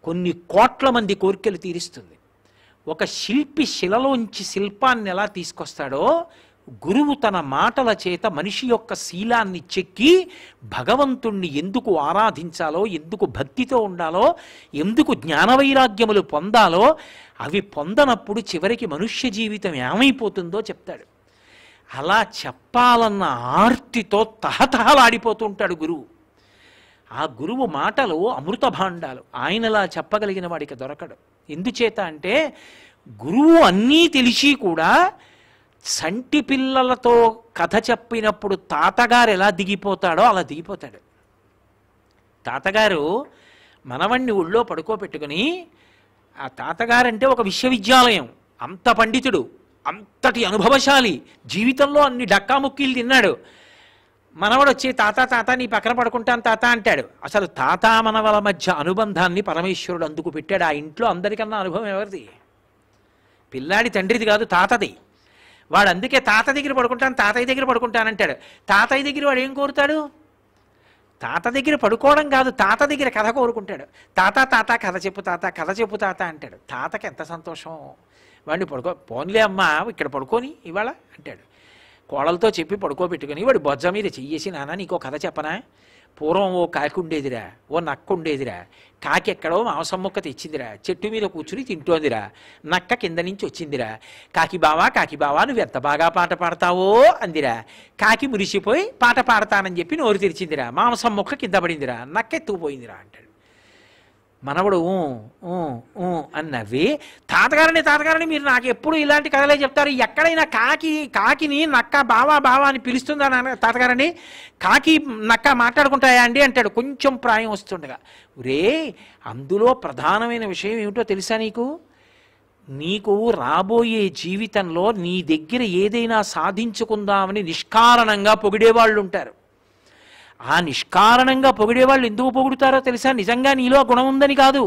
కొన్ని కోట్ల మంది కోరికలు తీరుస్తుంది. ఒక శిల్పి శిలలోంచి శిల్పాన్ని ఎలా తీసుకొస్తాడో, గురువు తన మాటల చేత మనిషి యొక్క శీలాన్ని చెక్కి భగవంతుణ్ణి ఎందుకు ఆరాధించాలో, ఎందుకు భక్తితో ఉండాలో, ఎందుకు జ్ఞానవైరాగ్యములు పొందాలో, అవి పొందనప్పుడు చివరికి మనుష్య జీవితం ఏమైపోతుందో చెప్తాడు. అలా చెప్పాలన్న ఆర్తితో తహతహలాడిపోతూ ఉంటాడు గురువు. ఆ గురువు మాటలు అమృత భాండాలు. ఆయనలా చెప్పగలిగిన వాడికి దొరకడు. ఎందుచేత అంటే, గురువు అన్నీ తెలిసి కూడా సంటి పిల్లలతో కథ చెప్పినప్పుడు తాతగారు ఎలా దిగిపోతాడో అలా దిగిపోతాడు. తాతగారు మనవణ్ణి ఒళ్ళో పడుకోబెట్టుకుని, ఆ తాతగారంటే ఒక విశ్వవిద్యాలయం, అంత పండితుడు, అంతటి అనుభవశాలి, జీవితంలో అన్ని డక్కాముక్కీలు తిన్నాడు. మనవడు వచ్చి తాత తాత నీ పక్కన పడుకుంటాను తాత అంటాడు. అసలు తాత మనవల మధ్య అనుబంధాన్ని పరమేశ్వరుడు అందుకు పెట్టాడు. ఆ ఇంట్లో అందరికన్నా అనుభవం ఎవరిది? పిల్లాడి తండ్రిది కాదు, తాతది. వాడు అందుకే తాత దగ్గర పడుకుంటాను, తాతయ్య దగ్గర పడుకుంటానంటాడు. తాతయ్య దగ్గర వాడు ఏం కోరుతాడు? తాత దగ్గర పడుకోవడం కాదు, తాత దగ్గర కథ కోరుకుంటాడు. తాత తాత కథ చెప్పు తాత, కథ చెప్పు తాత అంటాడు. తాతకి ఎంత సంతోషం. వాడిని పోన్లే అమ్మా ఇక్కడ పడుకొని ఇవాళ అంటాడు. కోడలతో చెప్పి పడుకోబెట్టుకుని వాడు బొజ్జ మీద చెయ్యేసి, నాన్న నీకో కథ చెప్పనా, పూర్వం ఓ కాకి ఉండేదిరా, ఓ నక్క ఉండేదిరా. కాకి ఎక్కడో మాంసం ముక్క తెచ్చిందిరా, చెట్టు మీద కూర్చుని తింటోందిరా. నక్క కింద నుంచి వచ్చిందిరా. కాకి బావా నువ్వు ఎంత బాగా పాట పాడతావో అందిరా. కాకి మురిసిపోయి పాట పాడతానని చెప్పి నోరు తెరిచిందిరా. మాంసం ముక్క కింద పడిందిరా, నక్క ఎత్తుకుపోయిందిరా అంటాడు. మనవడు అని నవ్వి, తాతగారని మీరు నాకు ఎప్పుడు ఇలాంటి కథలే చెప్తారు. ఎక్కడైనా కాకిని నక్క బావా అని పిలుస్తుందా నాన్న తాతగారని? కాకి నక్క మాట్లాడుకుంటాయా అండి అంటాడు కొంచెం ప్రాయం వస్తుండగా. రే, అందులో ప్రధానమైన విషయం ఏమిటో తెలుసా నీకు? నీకు రాబోయే జీవితంలో నీ దగ్గర ఏదైనా సాధించుకుందామని నిష్కారణంగా పొగిడేవాళ్ళు ఉంటారు. ఆ నిష్కారణంగా పొగిడేవాళ్ళు ఎందుకు పొగుడుతారో తెలుసా? నిజంగా నీలో గుణం ఉందని కాదు,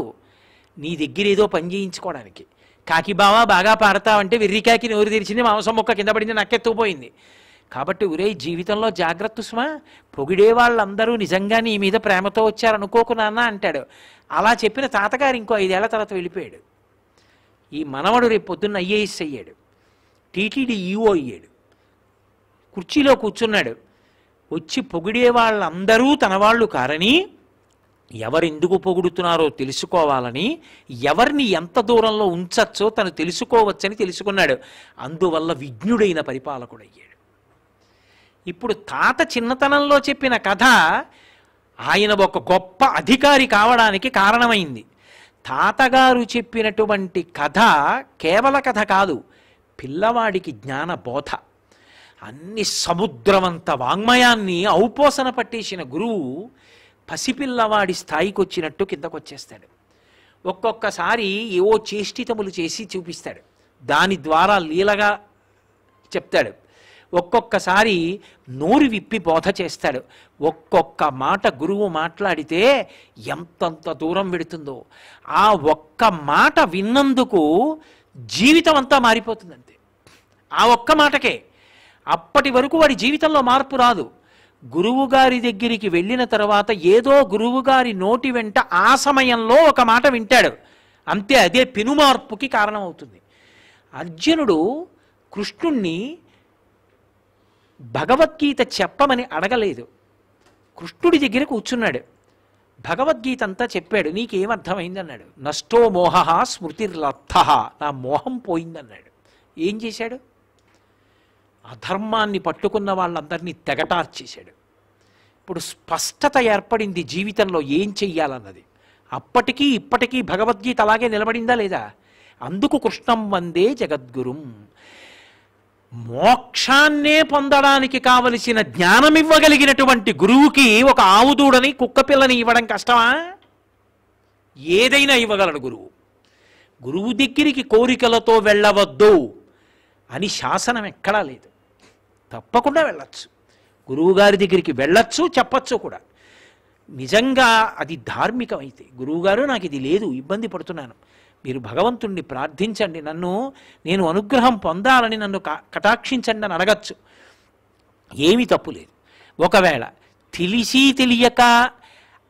నీ దగ్గర ఏదో పని చేయించుకోవడానికి. కాకి బాగా పాడతావంటే వెర్రికాకి నోరు తెరిచింది, మాంసం మొక్క కింద పడింది, నక్కెత్తుకుపోయింది. కాబట్టి ఒరే, జీవితంలో జాగ్రత్త సుమా. పొగిడే వాళ్ళందరూ నిజంగా నీ మీద ప్రేమతో వచ్చారనుకోకు నాన్న అంటాడు. అలా చెప్పిన తాతగారు ఇంకో 5 ఏళ్ల తర్వాత వెళ్ళిపోయాడు. ఈ మనవడు రేపు పొద్దున్న ఐఏఎస్ అయ్యాడు, టీటీడీ ఈఓ అయ్యాడు, కుర్చీలో కూర్చున్నాడు. వచ్చి పొగిడే వాళ్ళందరూ తన వాళ్ళు కారని, ఎవరెందుకు పొగుడుతున్నారో తెలుసుకోవాలని, ఎవరిని ఎంత దూరంలో ఉంచచ్చో తను తెలుసుకోవచ్చని తెలుసుకున్నాడు. అందువల్ల విజ్ఞుడైన పరిపాలకుడయ్యాడు. ఇప్పుడు తాత చిన్నతనంలో చెప్పిన కథ ఆయన ఒక గొప్ప అధికారి కావడానికి కారణమైంది. తాతగారు చెప్పినటువంటి కథ కేవల కథ కాదు, పిల్లవాడికి జ్ఞాన బోధ. అన్ని సముద్రమంత వాంగ్మయాన్ని ఔపోసన పట్టేసిన గురువు పసిపిల్లవాడి స్థాయికి వచ్చినట్టు కిందకొచ్చేస్తాడు. ఒక్కొక్కసారి ఏవో చేష్టితములు చేసి చూపిస్తాడు, దాని ద్వారా లీలగా చెప్తాడు. ఒక్కొక్కసారి నోరు విప్పి బోధ చేస్తాడు. ఒక్కొక్క మాట గురువు మాట్లాడితే ఎంతంత దూరం వెడుతుందో. ఆ ఒక్క మాట విన్నందుకు జీవితం అంతా మారిపోతుందంతే, ఆ ఒక్క మాటకే. అప్పటి వరకు వాడి జీవితంలో మార్పు రాదు. గురువుగారి దగ్గరికి వెళ్ళిన తర్వాత ఏదో గురువుగారి నోటి వెంట ఆ సమయంలో ఒక మాట వింటాడు అంతే, అదే పెనుమార్పుకి కారణమవుతుంది. అర్జునుడు కృష్ణుణ్ణి భగవద్గీత చెప్పమని అడగలేదు, కృష్ణుడి దగ్గర కూర్చున్నాడు. భగవద్గీత అంతా చెప్పాడు. నీకేమర్థమైంది అన్నాడు. నష్టో మోహ స్మృతిర్లబ్ధ, నా మోహం పోయిందన్నాడు. ఏం చేశాడు? అధర్మాన్ని పట్టుకున్న వాళ్ళందరినీ తెగటార్చేశాడు. ఇప్పుడు స్పష్టత ఏర్పడింది జీవితంలో ఏం చెయ్యాలన్నది. అప్పటికీ ఇప్పటికీ భగవద్గీత అలాగే నిలబడిందా లేదా? అందుకు కృష్ణం వందే జగద్గురుం. మోక్షాన్నే పొందడానికి కావలసిన జ్ఞానం ఇవ్వగలిగినటువంటి గురువుకి ఒక ఆవుదూడని కుక్కపిల్లని ఇవ్వడం కష్టమా? ఏదైనా ఇవ్వగలడు గురువు. గురువు దగ్గరికి కోరికలతో వెళ్ళవద్దు అని శాసనం ఎక్కడా లేదు. తప్పకుండా వెళ్ళచ్చు, గురువుగారి దగ్గరికి వెళ్ళచ్చు, చెప్పచ్చు కూడా. నిజంగా అది ధార్మికమైతే, గురువుగారు నాకు ఇది లేదు, ఇబ్బంది పడుతున్నాను, మీరు భగవంతుణ్ణి ప్రార్థించండి, నేను అనుగ్రహం పొందాలని నన్ను కటాక్షించండి అని అడగచ్చు, ఏమీ తప్పు లేదు. ఒకవేళ తెలిసి తెలియక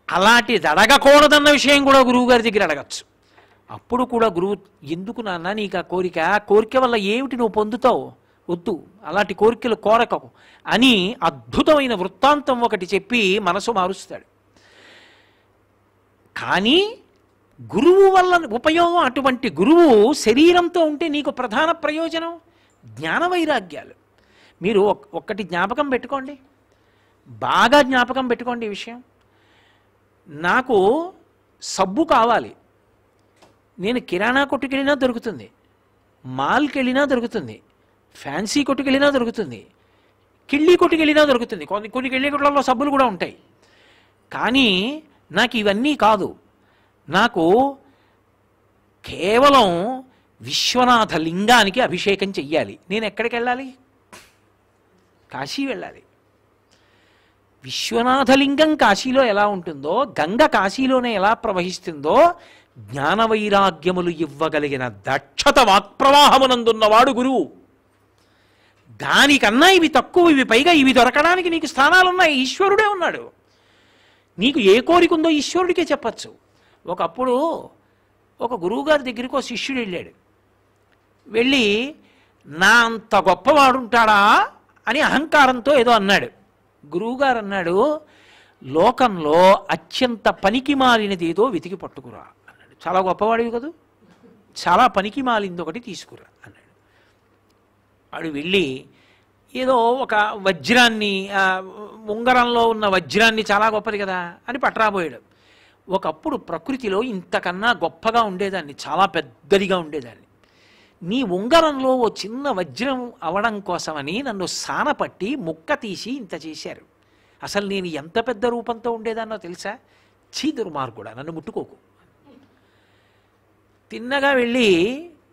అలాంటిది అడగకూడదన్న విషయం కూడా గురువుగారి దగ్గర అడగచ్చు. అప్పుడు కూడా గురువు, ఎందుకు నాన్న నీకు ఆ కోరిక వల్ల ఏమిటి నువ్వు పొందుతావు, వద్దు, అలాంటి కోరికలు కోరకవు అని అద్భుతమైన వృత్తాంతం ఒకటి చెప్పి మనసు మారుస్తాడు. కానీ గురువు వల్ల ఉపయోగం, అటువంటి గురువు శరీరంతో ఉంటే నీకు ప్రధాన ప్రయోజనం జ్ఞాన వైరాగ్యాలు. మీరు ఒక్కటి జ్ఞాపకం పెట్టుకోండి, బాగా జ్ఞాపకం పెట్టుకోండి ఈ విషయం. నాకు సబ్బు కావాలి, నేను కిరాణా కొట్టుకు వెళ్ళినా దొరుకుతుంది, మాల్కి వెళ్ళినా దొరుకుతుంది, ఫ్యాన్సీ కొట్టుకు వెళ్ళినా దొరుకుతుంది, కిళ్ళీ కొట్టుకు వెళ్ళినా దొరుకుతుంది. కొన్ని కిళ్ళీ కొట్లలో సబ్బులు కూడా ఉంటాయి. కానీ నాకు ఇవన్నీ కాదు, నాకు కేవలం విశ్వనాథ లింగానికి అభిషేకం చెయ్యాలి. నేను ఎక్కడికి వెళ్ళాలి? కాశీ వెళ్ళాలి. విశ్వనాథలింగం కాశీలో ఎలా ఉంటుందో, గంగ కాశీలోనే ఎలా ప్రవహిస్తుందో, జ్ఞాన వైరాగ్యములు ఇవ్వగలిగిన దక్షత వాక్ప్రవాహమునందున్నవాడు గురువు. దానికన్నా ఇవి తక్కువ, ఇవి పైగా ఇవి దొరకడానికి నీకు స్థానాలున్నాయి. ఈశ్వరుడే ఉన్నాడు. నీకు ఏ కోరిక ఉందో ఈశ్వరుడికే చెప్పచ్చు. ఒకప్పుడు ఒక గురువుగారి దగ్గరికి ఒక శిష్యుడు వెళ్ళాడు. వెళ్ళి నా అంత గొప్పవాడుంటాడా అని అహంకారంతో ఏదో అన్నాడు. గురువుగారు అన్నాడు, లోకంలో అత్యంత పనికి మాలినదేదో వెతికి పట్టుకురా అన్నాడు. చాలా గొప్పవాడివి కదూ, చాలా పనికి మాలింది ఒకటి తీసుకురా అన్నాడు. వాడు వెళ్ళి ఏదో ఒక వజ్రాన్ని, ఉంగరంలో ఉన్న వజ్రాన్ని, చాలా గొప్పది కదా అని పట్టరాబోయాడు. ఒకప్పుడు ప్రకృతిలో ఇంతకన్నా గొప్పగా ఉండేదాన్ని, చాలా పెద్దదిగా ఉండేదాన్ని. నీ ఉంగరంలో ఓ చిన్న వజ్రం అవడం కోసమని నన్ను సానపట్టి ముక్క తీసి ఇంత చేశారు. అసలు నేను ఎంత పెద్ద రూపంతో ఉండేదాన్నో తెలుసా? చీ దుర్మార్గుడా, నన్ను ముట్టుకోకు. తిన్నగా వెళ్ళి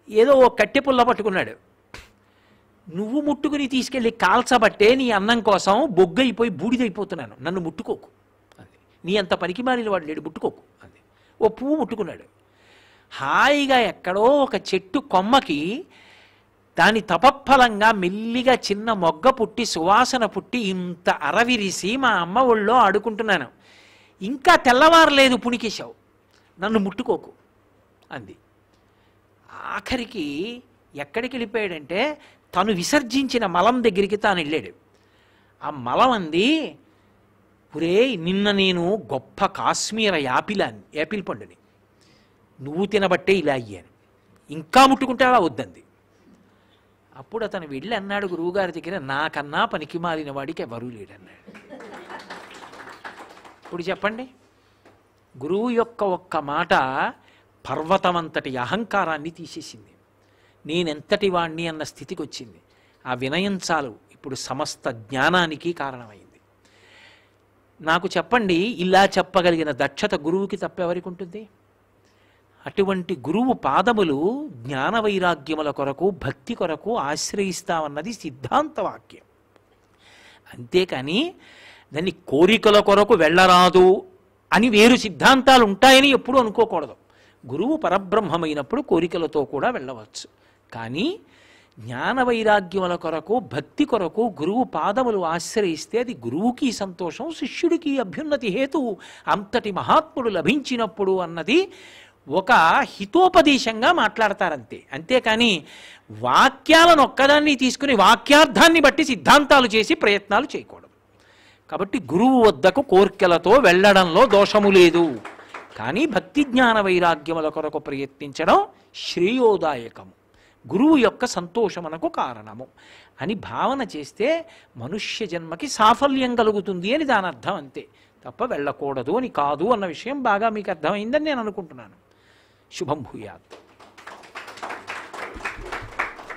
ఏదో ఓ కట్టె పుల్ల పట్టుకున్నాడు. నువ్వు ముట్టుకుని తీసుకెళ్ళి కాల్చబట్టే నీ అన్నం కోసం బొగ్గైపోయి బూడిదైపోతున్నాను, నన్ను ముట్టుకోకు అంది. నీ అంత పనికి మారిన వాడు లేడు, ముట్టుకోకు అంది. ఓ పువ్వు ముట్టుకున్నాడు. హాయిగా ఎక్కడో ఒక చెట్టు కొమ్మకి దాని తపఫలంగా మెల్లిగా చిన్న మొగ్గ పుట్టి సువాసన పుట్టి ఇంత అరవిరిసి మా అమ్మ ఒళ్ళో ఆడుకుంటున్నాను. ఇంకా తెల్లవారలేదు, పుణికేశావు, నన్ను ముట్టుకోకు అంది. ఆఖరికి ఎక్కడికి వెళ్ళిపోయాడంటే తను విసర్జించిన మలం దగ్గరికి తాను వెళ్ళాడు. ఆ మలం అంది, ఒరే నిన్న నేను గొప్ప కాశ్మీర యాపిల్ పండుని నువ్వు తినబట్టే ఇలా అయ్యాను, ఇంకా ముట్టుకుంటావా వద్దంది. అప్పుడు అతను వెళ్ళి అన్నాడు గురువుగారి దగ్గర, నాకన్నా పనికి మాలిన వాడికి ఎవరూ లేడన్నాడు. ఇప్పుడు చెప్పండి, గురువు యొక్క ఒక్క మాట పర్వతమంతటి అహంకారాన్ని తీసేసింది. నేనెంతటి వాణ్ణి అన్న స్థితికి వచ్చింది. ఆ వినయం చాలు ఇప్పుడు సమస్త జ్ఞానానికి కారణమైంది. నాకు చెప్పండి, ఇలా చెప్పగలిగిన దక్షత గురువుకి తప్పెవరికి ఉంటుంది? అటువంటి గురువు పాదములు జ్ఞాన వైరాగ్యముల కొరకు, భక్తి కొరకు ఆశ్రయిస్తామన్నది సిద్ధాంత వాక్యం. అంతేకాని దాన్ని కోరికల కొరకు వెళ్ళరాదు అని వేరు సిద్ధాంతాలు ఉంటాయని ఎప్పుడూ అనుకోకూడదు. గురువు పరబ్రహ్మమైనప్పుడు కోరికలతో కూడా వెళ్ళవచ్చు. కానీ జ్ఞాన వైరాగ్యముల కొరకు, భక్తి కొరకు గురువు పాదములు ఆశ్రయిస్తే అది గురువుకి సంతోషం, శిష్యుడికి అభ్యున్నతి హేతువు. అంతటి మహాత్ముడు లభించినప్పుడు అన్నది ఒక హితోపదేశంగా మాట్లాడతారంతే. అంతేకాని వాక్యాలను ఒక్కదాన్ని తీసుకుని వాక్యార్థాన్ని బట్టి సిద్ధాంతాలు చేసి ప్రయత్నాలు చేయకూడదు. కాబట్టి గురువు వద్దకు కోర్కెలతో వెళ్ళడంలో దోషము లేదు. కానీ భక్తి జ్ఞాన వైరాగ్యముల కొరకు ప్రయత్నించడం శ్రేయోదాయకము, గురువు యొక్క సంతోషమునకు కారణము అని భావన చేస్తే మనుష్య జన్మకి సాఫల్యం కలుగుతుంది అని దాని అర్థం అంతే తప్ప వెళ్ళకూడదు అని కాదు అన్న విషయం బాగా మీకు అర్థమైందని నేను అనుకుంటున్నాను. శుభం భూయాత్.